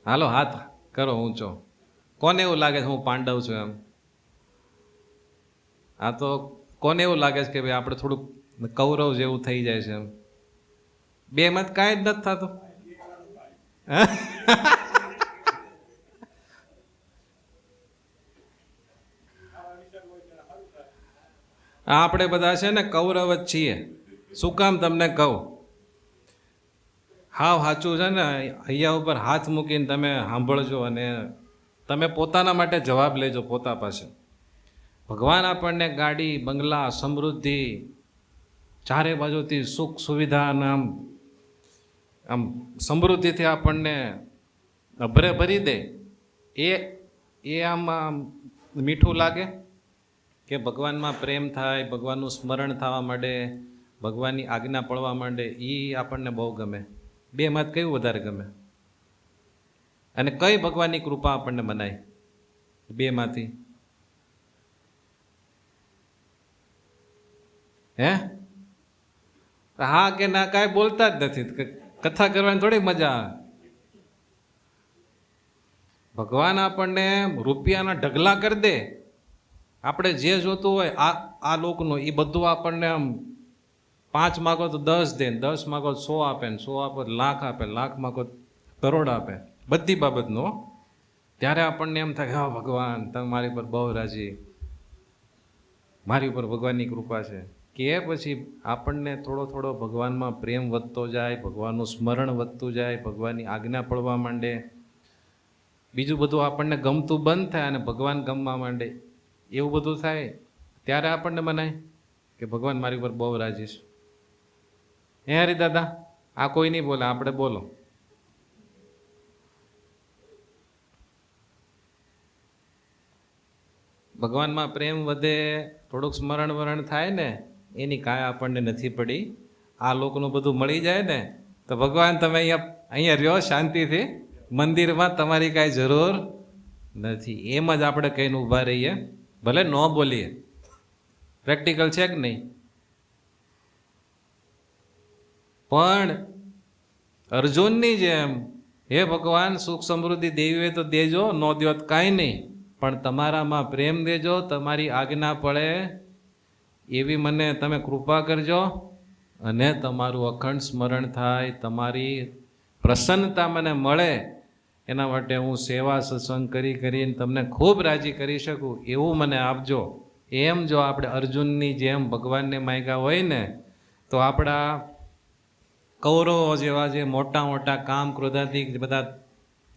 હાલો હાથ કરો ઊંચો. કોને એવું લાગે છે હું પાંડવ છું એમ? આ તો કોને એવું લાગે છે કે ભાઈ આપણે થોડુંક કૌરવ જેવું થઈ જાય છે એમ? બે મત કાંઈ જ નથી થતું. આપણે બધા છે ને કૌરવ જ છીએ. શું કામ તમને કહું? હાવ સાચું છે ને, અહીંયા ઉપર હાથ મૂકીને તમે સાંભળજો અને તમે પોતાના માટે જવાબ લેજો પોતા પાસે. ભગવાન આપણને ગાડી, બંગલા, સમૃદ્ધિ, ચારે બાજુથી સુખ સુવિધા અને આમ સમૃદ્ધિથી આપણને અભરે ભરી દે. એ આમ મીઠું લાગે કે ભગવાનમાં પ્રેમ થાય, ભગવાનનું સ્મરણ થવા માંડે, ભગવાનની આજ્ઞા પડવા માંડે, એ આપણને બહુ ગમે. બે માં કયું વધારે ગમે? અને કઈ ભગવાનની કૃપા આપણને મનાય બે માંથી? હે? હા કે ના? કાંઈ બોલતા જ નથી. કથા કરવાની થોડી મજા આવે. ભગવાન આપણને રૂપિયાના ઢગલા કરી દે, આપણે જે જોતું હોય આ લોકનું એ બધું આપણને આમ 5 માગો તો 10 દે, 10 માગો તો 100 આપે, ને 100 આપો તો લાખ આપે, લાખ માગો તો કરોડ આપે, બધી બાબતનો. ત્યારે આપણને એમ થાય હા ભગવાન તમે મારી પર બહુ રાજી, મારી ઉપર ભગવાનની કૃપા છે. કે પછી આપણને થોડો થોડો ભગવાનમાં પ્રેમ વધતો જાય, ભગવાનનું સ્મરણ વધતું જાય, ભગવાનની આજ્ઞા પડવા માંડે, બીજું બધું આપણને ગમતું બંધ થાય અને ભગવાન ગમવા માંડે. એવું બધું થાય ત્યારે આપણને મનાય કે ભગવાન મારી ઉપર બહુ રાજી છે. હે હરી દાદા, આ કોઈ નહીં બોલે, આપણે બોલો. ભગવાનમાં પ્રેમ વધે, થોડુંક સ્મરણ વરણ થાય ને, એની કાંઈ આપણને નથી પડી. આ લોકોનું બધું મળી જાય ને તો ભગવાન તમે અહીંયા રહ્યો શાંતિથી મંદિરમાં, તમારી કાંઈ જરૂર નથી. એમ જ આપણે કહીને ઊભા રહીએ, ભલે ન બોલીએ. પ્રેક્ટિકલ છે કે નહીં? પણ અર્જુનની જેમ હે ભગવાન સુખ સમૃદ્ધિ દેવી હોય તો દેજો, ન દો તો કાંઈ નહીં, પણ તમારામાં પ્રેમ દેજો, તમારી આજ્ઞા પડે એવી મને તમે કૃપા કરજો, અને તમારું અખંડ સ્મરણ થાય, તમારી પ્રસન્નતા મને મળે, એના માટે હું સેવા સત્સંગ કરીને તમને ખૂબ રાજી કરી શકું એવું મને આપજો. એમ જો આપણે અર્જુનની જેમ ભગવાનને માગ્યા હોય ને તો આપણા કૌરવો જેવા જે મોટા મોટા કામ ક્રોધાદિક જે બધા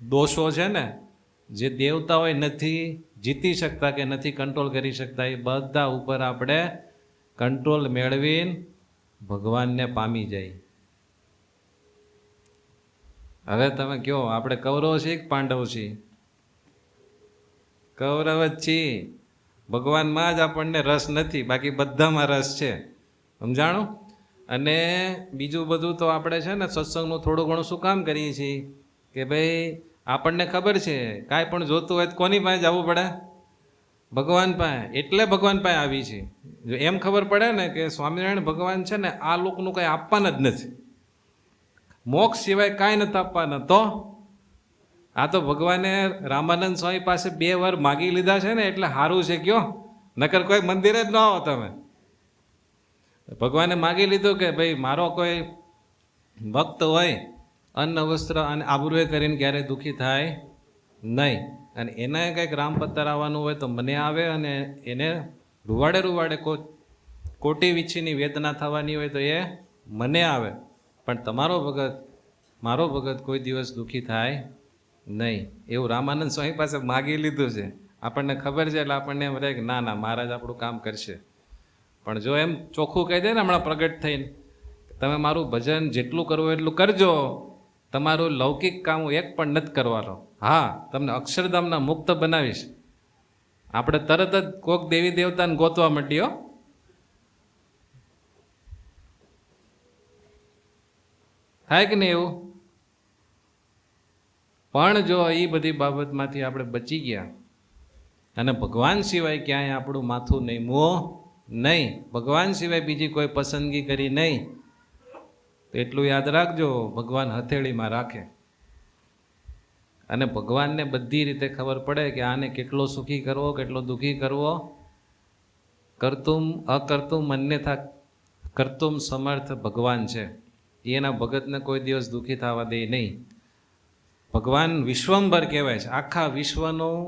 દોષો છે ને, જે દેવતાઓએ નથી જીતી શકતા કે નથી કંટ્રોલ કરી શકતા, એ બધા ઉપર આપણે કંટ્રોલ મેળવીને ભગવાનને પામી જાય. હવે તમે કહો, આપણે કૌરવ છીએ કે પાંડવ છીએ? કૌરવ જ છીએ. ભગવાનમાં જ આપણને રસ નથી, બાકી બધામાં રસ છે. સમજાણું? અને બીજું બધું તો આપણે છે ને સત્સંગનું થોડું ઘણું શું કામ કરીએ છીએ કે ભાઈ આપણને ખબર છે કાંઈ પણ જોતું હોય તો કોની પાસે જવું પડે? ભગવાન પાસે. એટલે ભગવાન પાસે આવી છે. જો એમ ખબર પડે ને કે સ્વામિનારાયણ ભગવાન છે ને આ લોકનું કંઈ આપવાના જ નથી, મોક્ષ સિવાય કાંઈ નથી આપવાના, તો આ તો ભગવાને રામાનંદ સ્વામી પાસે 2 વાર માગી લીધા છે ને એટલે સારું છે. કયો નકર કોઈ મંદિરે જ ન આવો તમે. ભગવાને માગી લીધું કે ભાઈ મારો કોઈ ભક્ત હોય અન્ન વસ્ત્ર અને આબરૂએ કરીને ક્યારેય દુઃખી થાય નહીં, અને એને કંઈક રામપત્તર આવવાનું હોય તો મને આવે, અને એને રૂવાડે કોટી વીછીની વેદના થવાની હોય તો એ મને આવે, પણ તમારો ભગત મારો ભગત કોઈ દિવસ દુઃખી થાય નહીં. એવું રામાનંદ સ્વામી પાસે માગી લીધું છે. આપણને ખબર છે એટલે આપણને એમ રહે કે ના ના મહારાજ આપણું કામ કરશે. પણ જો એમ ચોખ્ખું કહી દે ને હમણાં પ્રગટ થઈને, તમે મારું ભજન જેટલું કરવું એટલું કરજો, તમારું લૌકિક કામ એક પણ નથી કરવાનો. હા, તમને અક્ષરધામના મુક્ત બનાવીશ. આપણે તરત જ કોક દેવી દેવતાને ગોતવા માંડ્યો. થાય કે નહીં એવું? પણ જો એ બધી બાબતમાંથી આપણે બચી ગયા અને ભગવાન સિવાય ક્યાંય આપણું માથું નહીં મુઓ નહીં, ભગવાન સિવાય બીજી કોઈ પસંદગી કરી નહીં, તો એટલું યાદ રાખજો, ભગવાન હથેળીમાં રાખે. અને ભગવાનને બધી રીતે ખબર પડે કે આને કેટલો સુખી કરવો, કેટલો દુઃખી કરવો. કરતુમ અકર્તુમ અન્યથા કરતુમ સમર્થ ભગવાન છે. એના ભગતને કોઈ દિવસ દુઃખી થવા દે નહીં. ભગવાન વિશ્વંભર કહેવાય છે, આખા વિશ્વનું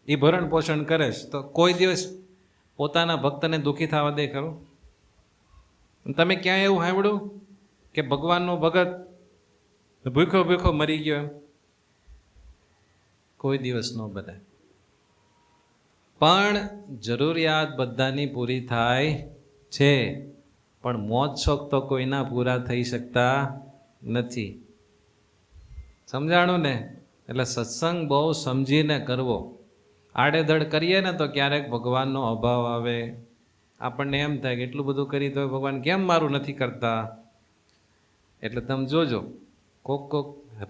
એ ભરણ પોષણ કરે છે, તો કોઈ દિવસ પોતાના ભક્તને દુઃખી થવા દે ખરું? તમે ક્યાંય એવું સાંભળ્યું કે ભગવાનનો ભગત ભૂખો ભૂખો મરી ગયો? એમ કોઈ દિવસ ન બને. પણ જરૂરિયાત બધાની પૂરી થાય છે, પણ મોજ શોખ તો કોઈના પૂરા થઈ શકતા નથી. સમજાણું ને? એટલે સત્સંગ બહુ સમજીને કરવો. આડેધડ કરીએ ને તો ક્યારેક ભગવાનનો અભાવ આવે. આપણને એમ થાય કે એટલું બધું કરી તો ભગવાન કેમ મારું નથી કરતા. એટલે તમે જોજો, કોક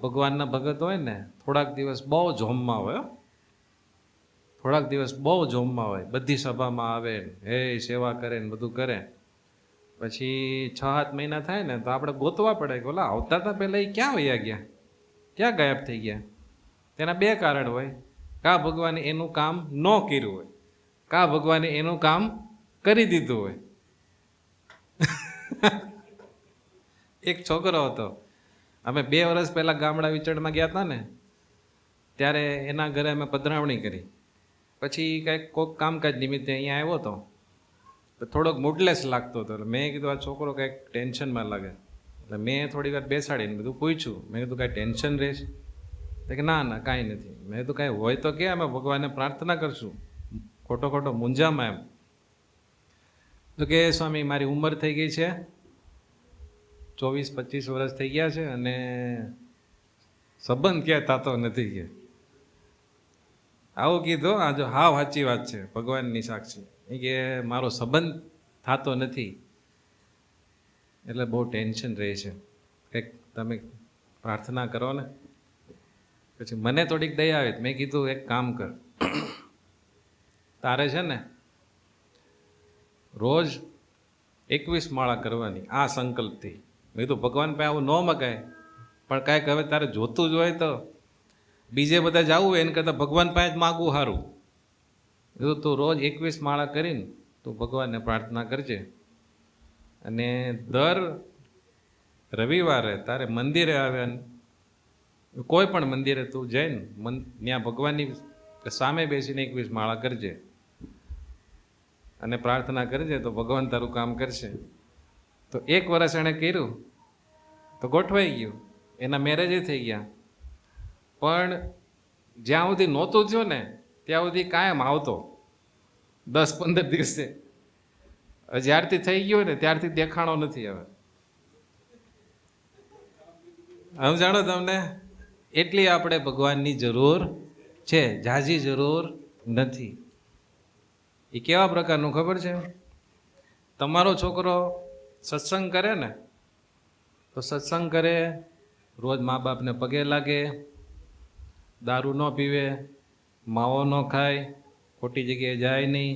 ભગવાનના ભગત હોય ને થોડાક દિવસ બહુ જોમમાં હોય, થોડાક દિવસ બહુ જોમમાં હોય, બધી સભામાં આવે, હે સેવા કરે ને બધું કરે. પછી 6-7 મહિના થાય ને તો આપણે ગોતવા પડે કે ઓલા આવતા હતા પહેલાં એ ક્યાં વયા ગયા, ક્યાં ગાયબ થઈ ગયા. તેના 2 કારણ હોય. કા ભગવાને એનું કામ ન કર્યું હોય, કા ભગવાને એનું કામ કરી દીધું હોય. એક છોકરો હતો, અમે 2 વર્ષ પહેલાં ગામડા વિચરણમાં ગયા હતા ને, ત્યારે એના ઘરે અમે પધરાવણી કરી. પછી કંઈક કોઈક કામકાજ નિમિત્તે અહીંયા આવ્યો હતો, તો થોડોક મૂડલેસ લાગતો હતો. એટલે મેં કીધું આ છોકરો કંઈક ટેન્શનમાં લાગે. એટલે મેં થોડી વાર બેસાડીને બધું પૂછ્યું. મેં કીધું કાંઈ ટેન્શન રહેશે? તો કે ના ના કાંઈ નથી. મેં કીધું કાંઈ હોય તો કે અમે ભગવાનને પ્રાર્થના કરશું, ખોટો મૂંઝામાં એમ. તો કે સ્વામી મારી ઉંમર થઈ ગઈ છે, 24-25 વર્ષ થઈ ગયા છે, અને સંબંધ ક્યાં થતો નથી કે. આવું કીધું. આ જો હાવ સાચી વાત છે, ભગવાનની સાક્ષી. એ કે મારો સંબંધ થતો નથી, એટલે બહુ ટેન્શન રહે છે, કંઈક તમે પ્રાર્થના કરો ને. પછી મને થોડીક દયા આવે. મેં કીધું એક કામ કર, તારે છે ને રોજ 21 માળા કરવાની આ સંકલ્પથી. મેં કીધું ભગવાન પાસે આવું ન મગાય, પણ કાંઈક હવે તારે જોતું જ હોય તો બીજે બધા જવું હોય એને કરતાં ભગવાન પાસે જ માગવું સારું. કીધું તું રોજ 21 માળા કરીને તું ભગવાનને પ્રાર્થના કરજે, અને દર રવિવારે તારે મંદિરે આવે, કોઈ પણ મંદિરે તું જઈને ત્યાં ભગવાનની સામે બેસીને 21 માળા કરજે અને પ્રાર્થના કરજે, તો ભગવાન તારું કામ કરશે. તો 1 વર્ષ એણે કર્યું. તો ગોઠવાઈ ગયું, એના મેરેજ થઈ ગયા. પણ જ્યાં સુધી નહોતું થયું ને ત્યાં સુધી કાયમ આવતો 10-15 દિવસે. જ્યારથી થઈ ગયો ને ત્યારથી દેખાણો નથી. હવે સમજાણો તમને? એટલી આપણે ભગવાનની જરૂર છે, ઝાઝી જરૂર નથી. એ કેવા પ્રકારનું ખબર છે? તમારો છોકરો સત્સંગ કરે ને તો સત્સંગ કરે, રોજ મા બાપને પગે લાગે, દારૂ ન પીવે, માવો ન ખાય, ખોટી જગ્યાએ જાય નહીં,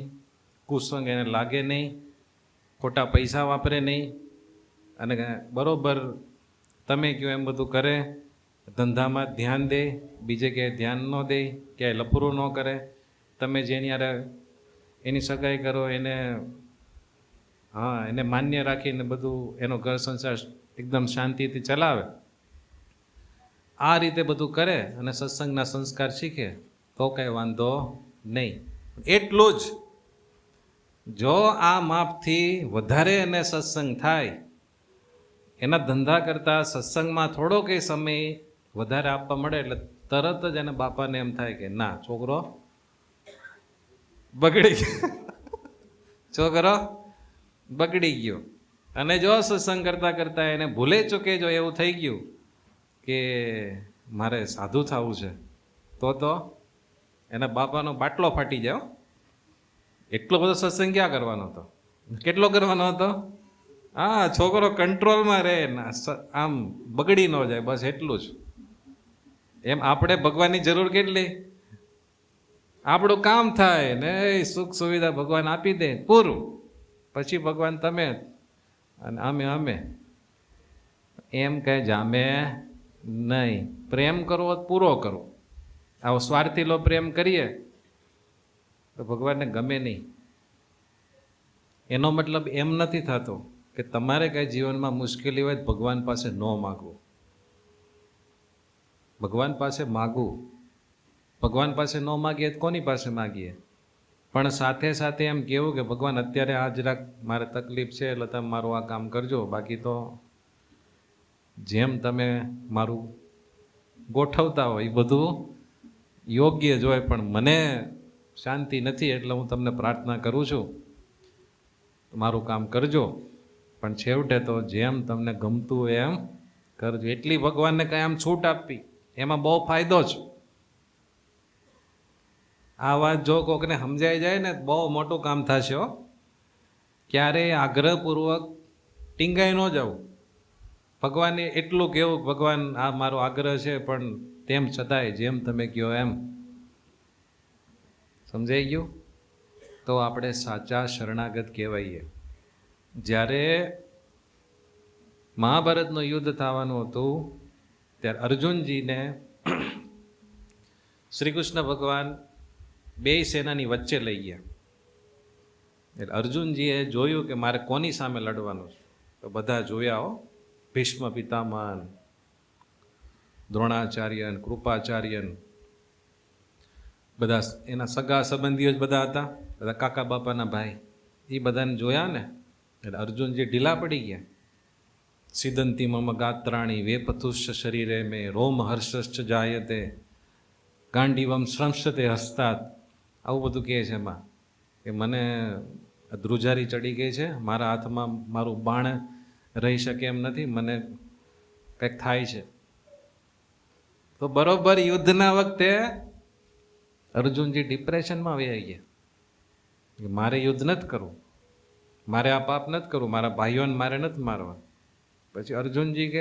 કુસંગ એને લાગે નહીં, ખોટા પૈસા વાપરે નહીં, અને બરોબર તમે કહો એમ બધું કરે, ધંધામાં ધ્યાન દે, બીજે ક્યાંય ધ્યાન ન દે, ક્યાંય લફરું ન કરે. તમે જેની યારે એની સગાઈ કરો એને એને માન્ય રાખીને બધું એનો ઘર સંસાર એકદમ શાંતિથી ચલાવે. આ રીતે બધું કરે અને સત્સંગના સંસ્કાર શીખે તો કાંઈ વાંધો નહીં. એટલું જ, જો આ માપથી વધારે એને સત્સંગ થાય, એના ધંધા કરતાં સત્સંગમાં થોડો કંઈ સમય વધારે આપવા મળે એટલે તરત જ એને બાપાને એમ થાય કે ના, છોકરો બગડી ગયો, છોકરો બગડી ગયો. અને જો સત્સંગ કરતાં કરતાં એને ભૂલે ચૂકે જો એવું થઈ ગયું કે મારે સાધુ થવું છે, તો એના બાપાનો બાટલો ફાટી જાય. એટલો બધો સત્સંગ ક્યાં કરવાનો હતો? કેટલો કરવાનો હતો? હા, છોકરો કંટ્રોલમાં રહે, આમ બગડી ન જાય, બસ એટલું જ. એમ આપણે ભગવાનની જરૂર કેટલી? આપણું કામ થાય ને સુખ સુવિધા ભગવાન આપી દે, પૂરું. પછી ભગવાન તમે અને અમે એમ કહે જામે નહીં. પ્રેમ કરવો પૂરો કરો. આવો સ્વાર્થીલો પ્રેમ કરીએ તો ભગવાનને ગમે નહીં. એનો મતલબ એમ નથી થતો કે તમારે કાંઈ જીવનમાં મુશ્કેલી હોય ભગવાન પાસે ન માગવું. ભગવાન પાસે માગવું. ભગવાન પાસે ન માગીએ તો કોની પાસે માગીએ? પણ સાથે સાથે એમ કહેવું કે ભગવાન અત્યારે આ જરાક મારે તકલીફ છે એટલે તમે મારું આ કામ કરજો, બાકી તો જેમ તમે મારું ગોઠવતા હોય એ બધું યોગ્ય જ હોય, પણ મને શાંતિ નથી એટલે હું તમને પ્રાર્થના કરું છું, મારું કામ કરજો. પણ છેવટે તો જેમ તમને ગમતું હોય એમ કરજો. એટલી ભગવાનને કાંઈ આમ છૂટ આપવી, એમાં બહુ ફાયદો છે. આ વાત જો કોકને સમજાઈ જાય ને બહુ મોટું કામ થશે. ક્યારેય આગ્રહપૂર્વક ટીંગાઈ ન જવું. ભગવાનને એટલું કહેવું ભગવાન આ મારો આગ્રહ છે, પણ તેમ છતાંય જેમ તમે કહો એમ. સમજાઈ ગયું? તો આપણે સાચા શરણાગત કહેવાઈએ. જ્યારે મહાભારતનું યુદ્ધ થવાનું હતું ત્યારે અર્જુનજીને શ્રી કૃષ્ણ ભગવાન બે સેનાની વચ્ચે લઈ ગયા. એટલે અર્જુનજીએ જોયું કે મારે કોની સામે લડવાનું છે. તો બધા જોયા, ભીષ્મ પિતામહ, દ્રોણાચાર્ય, કૃપાચાર્ય, બધા એના સગા સંબંધીઓ જ બધા હતા, બધા કાકા બાપાના ભાઈ. એ બધાને જોયા ને એટલે અર્જુનજી ઢીલા પડી ગયા. સિદંતી મમ ગાત્રાણી વેપથુશ્ચ શરીરે મેં રોમ હર્ષશ્ચ જાયતે ગાંડીવમ શ્રંશતે હસ્તાત. આવું બધું કહે છે એમાં કે મને ધ્રુજારી ચડી ગઈ છે, મારા હાથમાં મારું બાણ રહી શકે એમ નથી, મને કંઈક થાય છે. તો બરોબર યુદ્ધના વખતે અર્જુનજી ડિપ્રેશનમાં વહી ગયા. મારે યુદ્ધ નથી કરવું, મારે આ પાપ નથી કરવું, મારા ભાઈઓને મારે નથી મારવા. પછી અર્જુનજી કે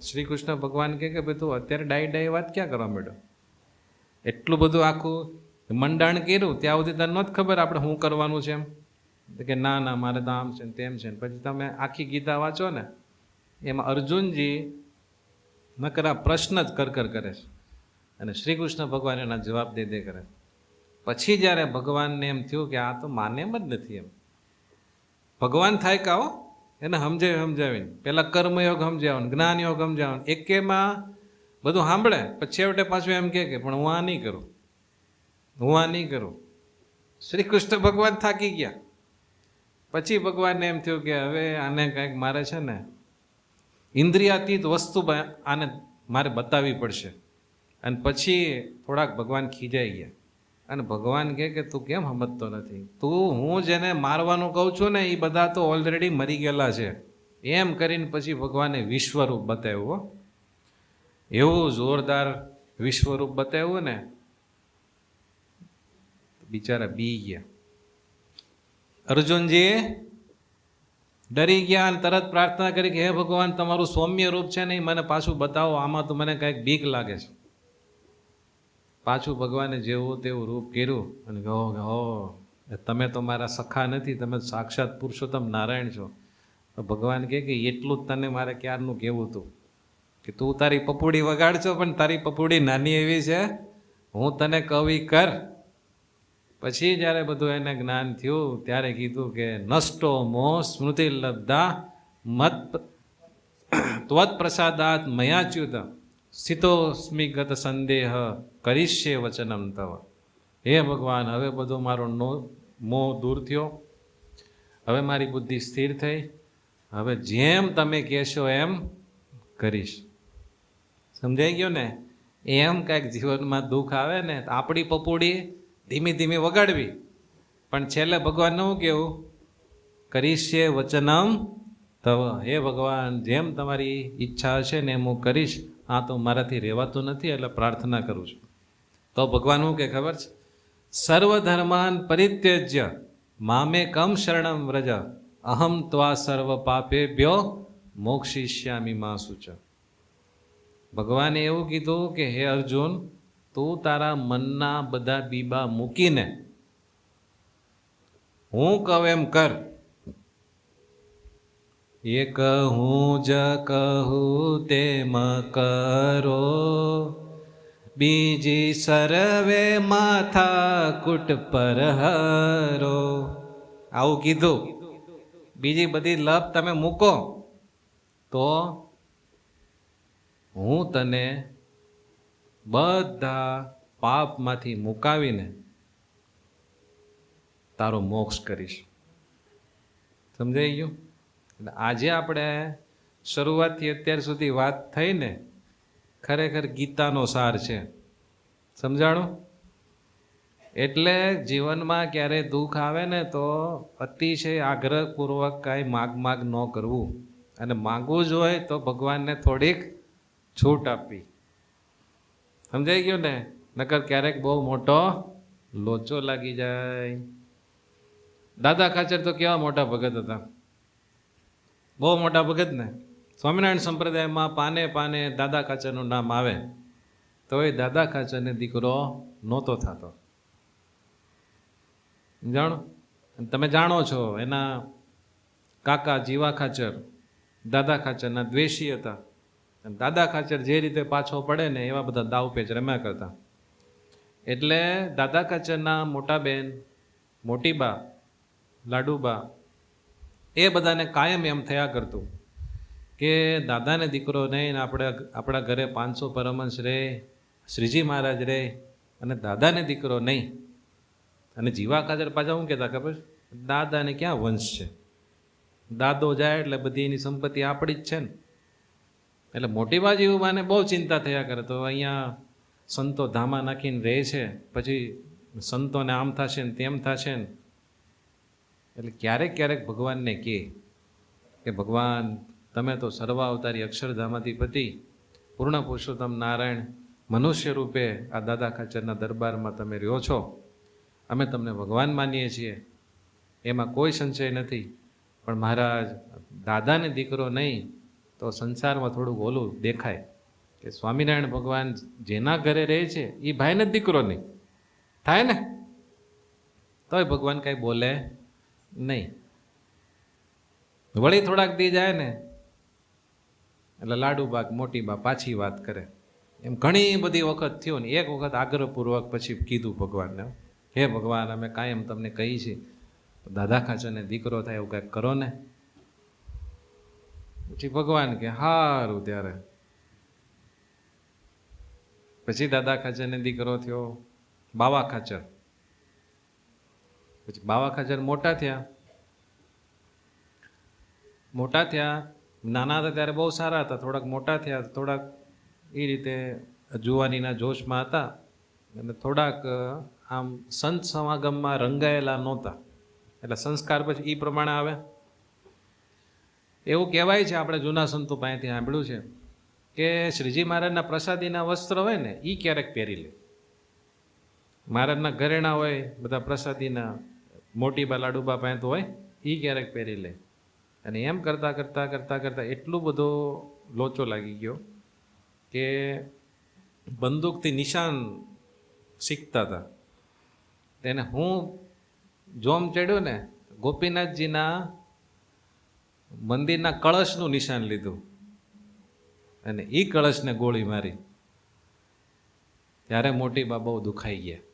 શ્રી કૃષ્ણ ભગવાન કે ભાઈ તું અત્યારે ડાઈ વાત ક્યાં કરવા માંડ્યો? એટલું બધું આખું મંડાણ કર્યું ત્યાં સુધી તને નથી ખબર આપણે શું કરવાનું છે એમ? કે ના મારે તો આમ છે ને તેમ છે ને. પછી તમે આખી ગીતા વાંચો ને એમાં અર્જુનજી નકરા પ્રશ્ન જ કર કરે છે અને શ્રી કૃષ્ણ ભગવાન એના જવાબ દે કરે. પછી જ્યારે ભગવાનને એમ થયું કે આ તો માને એમ જ નથી, એમ ભગવાન થાય કાઓ એને સમજાવીને પેલા કર્મયોગ સમજાવો, જ્ઞાનયોગ સમજાવો, એકેમાં બધું સાંભળે પછી છેવટે પાછું એમ કે પણ હું આ નહીં કરું. શ્રી કૃષ્ણ ભગવાન થાકી ગયા. પછી ભગવાનને એમ થયું કે હવે આને કંઈક મારે છે ને ઇન્દ્રિયાતીત વસ્તુ આને મારે બતાવવી પડશે. અને પછી થોડાક ભગવાન ખીજાઈ ગયા અને ભગવાન કહે કે તું કેમ સમજતો નથી? હું જેને મારવાનું કહું છું ને એ બધા તો ઓલરેડી મરી ગયેલા છે. એમ કરીને પછી ભગવાને વિશ્વરૂપ બતાવ્યું. એવું જોરદાર વિશ્વરૂપ બતાવ્યું ને, બિચારા બી ગયા. અર્જુનજી ડરી ગયા અને તરત પ્રાર્થના કરી કે હે ભગવાન, તમારું સૌમ્ય રૂપ છે ને મને પાછું બતાવો, આમાં તો મને કંઈક બીક લાગે છે. પાછું ભગવાને જેવું તેવું રૂપ કર્યું અને કહો કે હો, તમે તો મારા સખા નથી, તમે સાક્ષાત પુરુષોત્તમ નારાયણ છો. તો ભગવાન કહે કે એટલું જ તને મારે ક્યારનું કહેવું હતું કે તું તારી પપુડી વગાડજો, પણ તારી પપુડી નાની એવી છે, હું તને કવિ કર. પછી જ્યારે બધું એને જ્ઞાન થયું ત્યારે કીધું કે નષ્ટો મોહ સ્મૃતિ લબ્ધા મત ત્વત પ્રસાદાત મયાચ્યુત સ્થિતોસ્મિગત સંદેહ કરીશ્ય વચનમ તવ. હે ભગવાન, હવે બધો મારો મોહ દૂર થયો, હવે મારી બુદ્ધિ સ્થિર થઈ, હવે જેમ તમે કહેશો એમ કરીશ. સમજાઈ ગયો ને? એમ કાંઈક જીવનમાં દુઃખ આવે ને આપણી પપુડી ધીમે ધીમે વગાડવી, પણ છેલ્લે ભગવાનને શું કહેવું? કરીશ્ય વચનમ તવ. હે ભગવાન, જેમ તમારી ઈચ્છા હશે ને એમ હું કરીશ. આ તો મારાથી રહેવાતું નથી, એટલે પ્રાર્થના કરું છું. તો ભગવાન શું કે ખબર છે? સર્વધર્માન પરિત્યજ્ય મામે કમ શરણમ વ્રજ અહમ ત્વા સર્વ પાપેભ્યો મોક્ષિષ્યામિ મા શુચ. ભગવાને એવું કીધું કે હે અર્જુન, તું તારા મનના બધા બીબા મૂકીને હું કહું એમ કર. એ કહું જ કહું તેમ કરો, બીજી સર્વે માથા કુટ પર હરો. આવું કીધું. બીજી બધી લપ તમે મૂકો તો હું તને બધા પાપમાંથી મુકાવીને તારો મોક્ષ કરીશ. સમજાઈ ગયું? એટલે આજે આપણે શરૂઆતથી અત્યાર સુધી વાત થઈ ને, ખરેખર ગીતાનો સાર છે. સમજાણું? એટલે જીવનમાં ક્યારે દુઃખ આવે ને તો અતિશય આગ્રહપૂર્વક કાંઈ માગ ન કરવું, અને માગવું જ હોય તો ભગવાનને થોડીક છૂટ આપવી. સમજાઈ ગયું ને? નકર ક્યારેક બહુ મોટો લોચો લાગી જાય. દાદા ખાચર તો કેવા મોટા ભગત હતા, બહુ મોટા ભગત ને. સ્વામિનારાયણ સંપ્રદાયમાં પાને પાને દાદા ખાચરનું નામ આવે તો એ દાદા ખાચરને દીકરો નહોતો થતો. જાણો? તમે જાણો છો એના કાકા જીવા ખાચર દાદા ખાચરના દ્વેષી હતા. દાદા ખાચર જે રીતે પાછો પડે ને એવા બધા દાવપેચ રમ્યા કરતા. એટલે દાદા ખાચરના મોટા બેન, મોટી બા, લાડુબા, એ બધાને કાયમ એમ થયા કરતું કે દાદાને દીકરો નહીં, આપણા ઘરે 500 પરમહંસ રહે, શ્રીજી મહારાજ રહે, અને દાદાને દીકરો નહીં. અને જીવા ખાચર પાછા શું કહેતા ખબર? દાદાને ક્યાં વંશ છે, દાદો જાય એટલે બધી એની સંપત્તિ આપણી જ છે ને. એટલે મોટી બાજીઓમાંને બહુ ચિંતા થયા કરે. તો અહીંયા સંતો ધામા નાખીને રહે છે, પછી સંતોને આમ થશે ને તેમ થશે ને. એટલે ક્યારેક ક્યારેક ભગવાનને કે ભગવાન, તમે તો સર્વાવતારી અક્ષરધામાધિપતિ પૂર્ણ પુરુષોત્તમ નારાયણ મનુષ્ય રૂપે આ દાદા ખાચરના દરબારમાં તમે રહ્યો છો. અમે તમને ભગવાન માનીએ છીએ, એમાં કોઈ સંશય નથી, પણ મહારાજ દાદાને દીકરો નહીં તો સંસારમાં થોડુંક ઓલું દેખાય કે સ્વામિનારાયણ ભગવાન જેના ઘરે રહે છે એ ભાઈને જ દીકરો નહીં થાય ને, તોય ભગવાન કાંઈ બોલે નહીં. વળી થોડાક દી જાય ને એટલે લાડુબા મોટી બા પાછી વાત કરે. એમ ઘણી બધી વખત થયો ને. એક વખત આગ્રહપૂર્વક પછી કીધું ભગવાનને, હે ભગવાન, અમે કાયમ તમને કહી છે દાદા ખાચરને દીકરો થાય એવું કાંઈક કરો ને. પછી ભગવાન કે હારું. ત્યારે પછી દાદા ખાચરને દીકરો થયો બાવા ખાચર. પછી બાવા ખાચર મોટા થયા નાના હતા ત્યારે બહુ સારા હતા, થોડાક મોટા થયા, થોડાક એ રીતે જુવાનીના જોશમાં હતા અને થોડાક આમ સંત સમાગમમાં રંગાયેલા નહોતા, એટલે સંસ્કાર પછી એ પ્રમાણે આવે. એવું કહેવાય છે, આપણે જૂના સંતો પાસેથી સાંભળ્યું છે કે શ્રીજી મહારાજના પ્રસાદીના વસ્ત્ર હોય ને એ ક્યારેક પહેરી લે. મહારાજના ઘરેણા હોય બધા પ્રસાદીના મોટીબા લાડુબા પાસે હોય એ ક્યારેક પહેરી લે. અને એમ કરતાં કરતાં કરતાં કરતાં એટલું બધો લોચો લાગી ગયો કે બંદૂકથી નિશાન શીખતા હતા. તેને હું જોમ ચડ્યો ને ગોપીનાથજીના મંદિરના કળશનું નિશાન લીધું અને એ કળશને ગોળી મારી. ત્યારે મોટી બા બહુ દુખાઈ ગયા.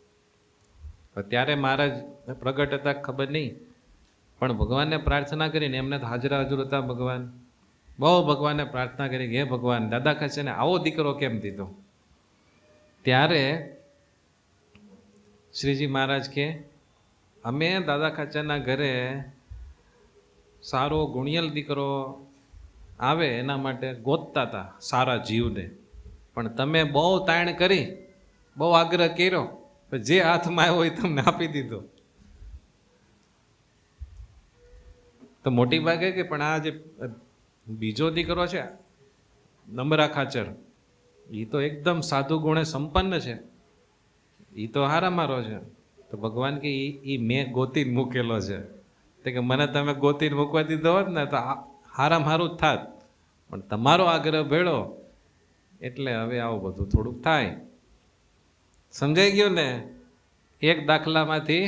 ત્યારે મહારાજ પ્રગટ હતા ખબર નહીં, પણ ભગવાનને પ્રાર્થના કરીને, એમને તો હાજરા હજુર હતા ભગવાન, બહુ ભગવાનને પ્રાર્થના કરી કે હે ભગવાન દાદા ખાચરને આવો દીકરો કેમ દીધો. ત્યારે શ્રીજી મહારાજ કે અમે દાદા ખાચરના ઘરે સારો ગુણિયલ દીકરો આવે એના માટે ગોતતા હતા સારા જીવને, પણ તમે બહુ તાણ કરી, બહુ આગ્રહ કર્યો, જે હાથમાં આવ્યો એ તમને આપી દીધો. તો મોટી ભાગે કે પણ આ જે બીજો દીકરો છે નમરા ખાચર, એ તો એકદમ સાધુ ગુણે સંપન્ન છે, એ તો હારા મારો છે. તો ભગવાન કે એ મેં ગોતીને મૂકેલો છે. તો કે મને તમે ગોતીને મૂકવા દીધો હોત ને તો હારામાં હારું જ થાત, પણ તમારો આગ્રહ ભેળો એટલે હવે આવું બધું થોડુંક થાય. સમજાઈ ગયું ને? એક દાખલામાંથી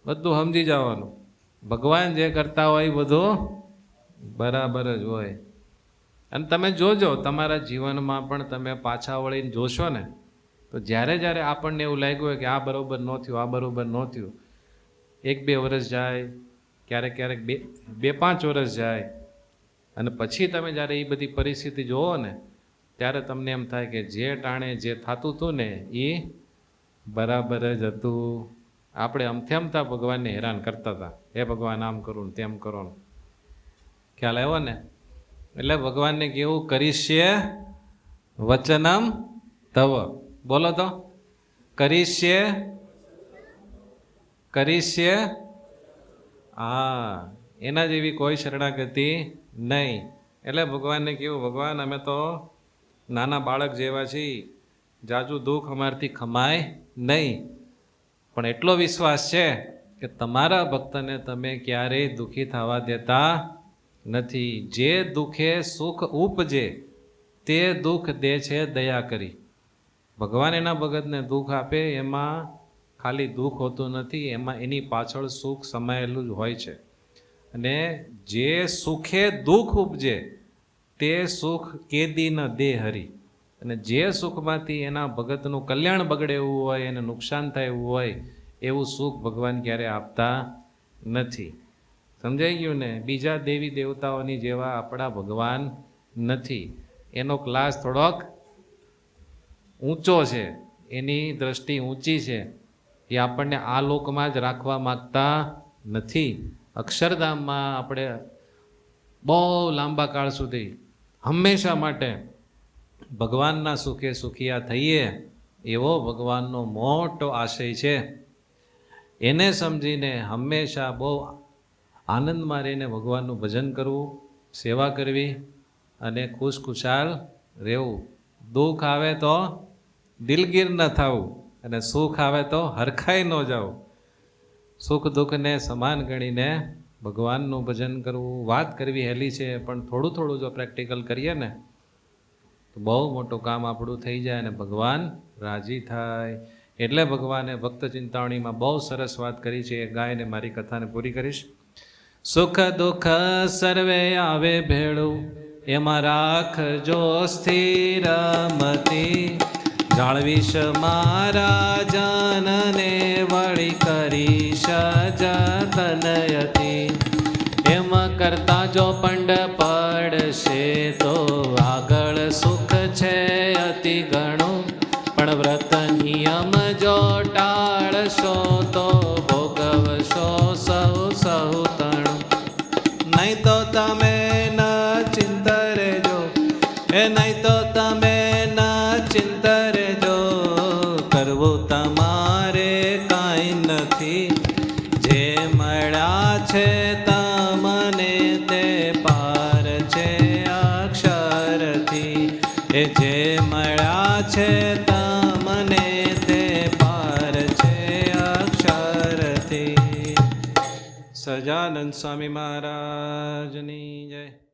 બધું સમજી જવાનું. ભગવાન જે કરતા હોય બધું બરાબર જ હોય. અને તમે જોજો તમારા જીવનમાં પણ તમે પાછા વળીને જોશો ને તો જ્યારે જ્યારે આપણને એવું લાગ્યું હોય કે આ બરાબર ન થયું, આ બરાબર ન થયું, 1-2 વર્ષ જાય, ક્યારેક ક્યારેક 2-5 વર્ષ જાય, અને પછી તમે જ્યારે એ બધી પરિસ્થિતિ જોવો ને ત્યારે તમને એમ થાય કે જે ટાણે જે થતું હતું ને એ બરાબર જ હતું. આપણે અમથેમતા ભગવાનને હેરાન કરતા હતા, હે ભગવાન આમ કરું ને તેમ કરો ને. ખ્યાલ આવ્યો ને? એટલે ભગવાનને કેવું કરીશ્ય વચનમ તવ. બોલો તો, કરીશ્ય કરીશ્ય. હા, એના જેવી કોઈ શરણાગતિ નહીં. એટલે ભગવાનને કેવું, ભગવાન અમે તો નાના બાળક જેવા છીએ, જાજુ દુઃખ અમારથી ખમાય નહીં, પણ એટલો વિશ્વાસ છે કે તમારા ભક્તને તમે ક્યારેય દુઃખી થવા દેતા નથી. જે દુઃખે સુખ ઉપજે તે દુઃખ દે છે દયા કરી. ભગવાન એના ભગતને દુઃખ આપે એમાં ખાલી દુઃખ હોતું નથી, એમાં એની પાછળ સુખ સમાયેલું જ હોય છે. અને જે સુખે દુઃખ ઉપજે તે સુખ કેદી ન દે હરી. અને જે સુખમાંથી એના ભગતનું કલ્યાણ બગડે એવું હોય, એને નુકસાન થાય એવું હોય, એવું સુખ ભગવાન ક્યારે આપતા નથી. સમજાઈ ગયું ને? બીજા દેવી દેવતાઓની જેવા આપણા ભગવાન નથી. એનો ક્લાસ થોડોક ઊંચો છે, એની દ્રષ્ટિ ઊંચી છે. એ આપણને આ લોકમાં જ રાખવા માગતા નથી. અક્ષરધામમાં આપણે બહુ લાંબા કાળ સુધી હંમેશા માટે ભગવાનના સુખે સુખિયા થઈએ એવો ભગવાનનો મોટો આશય છે. એને સમજીને હંમેશા બહુ આનંદમાં રહીને ભગવાનનું ભજન કરવું, સેવા કરવી અને ખુશખુશાલ રહેવું. દુઃખ આવે તો દિલગીર ન થવું અને સુખ આવે તો હરખાઈ ન જવું. સુખ દુઃખને સમાન ગણીને ભગવાનનું ભજન કરવું. વાત કરવી હેલી છે, પણ થોડું થોડું જો પ્રેક્ટિકલ કરીએ ને તો બહુ મોટું કામ આપણું થઈ જાય અને ભગવાન રાજી થાય. એટલે ભગવાને ભક્ત ચિંતામણીમાં બહુ સરસ વાત કરી છે. એ ગાયને મારી કથાને પૂરી કરીશ. સુખ દુઃખ સર્વે આવે ભેળું, એમાં રાખજો સ્થિર મતિ. જાળવીશ મારા જનને વળી કરીશ જતનયતી. એમ કરતા જો પંડ પડશે તો આગળ સુખ છે અતિ ઘણું, પણ વ્રત નિયમ જો ટાળશો તો ભોગવશો સૌ સહુ તણું. નહીં તો તમે ન ચિંતા એ નહીં તો તમે ન ચિંતરજો, કરવું તમારે કાંઈ નથી. જે મળ્યા છે તમને તે પાર છે અક્ષરથી. એ જે મળ્યા છે તમને તે પાર છે અક્ષરથી. સહજાનંદ સ્વામી મહારાજની જય.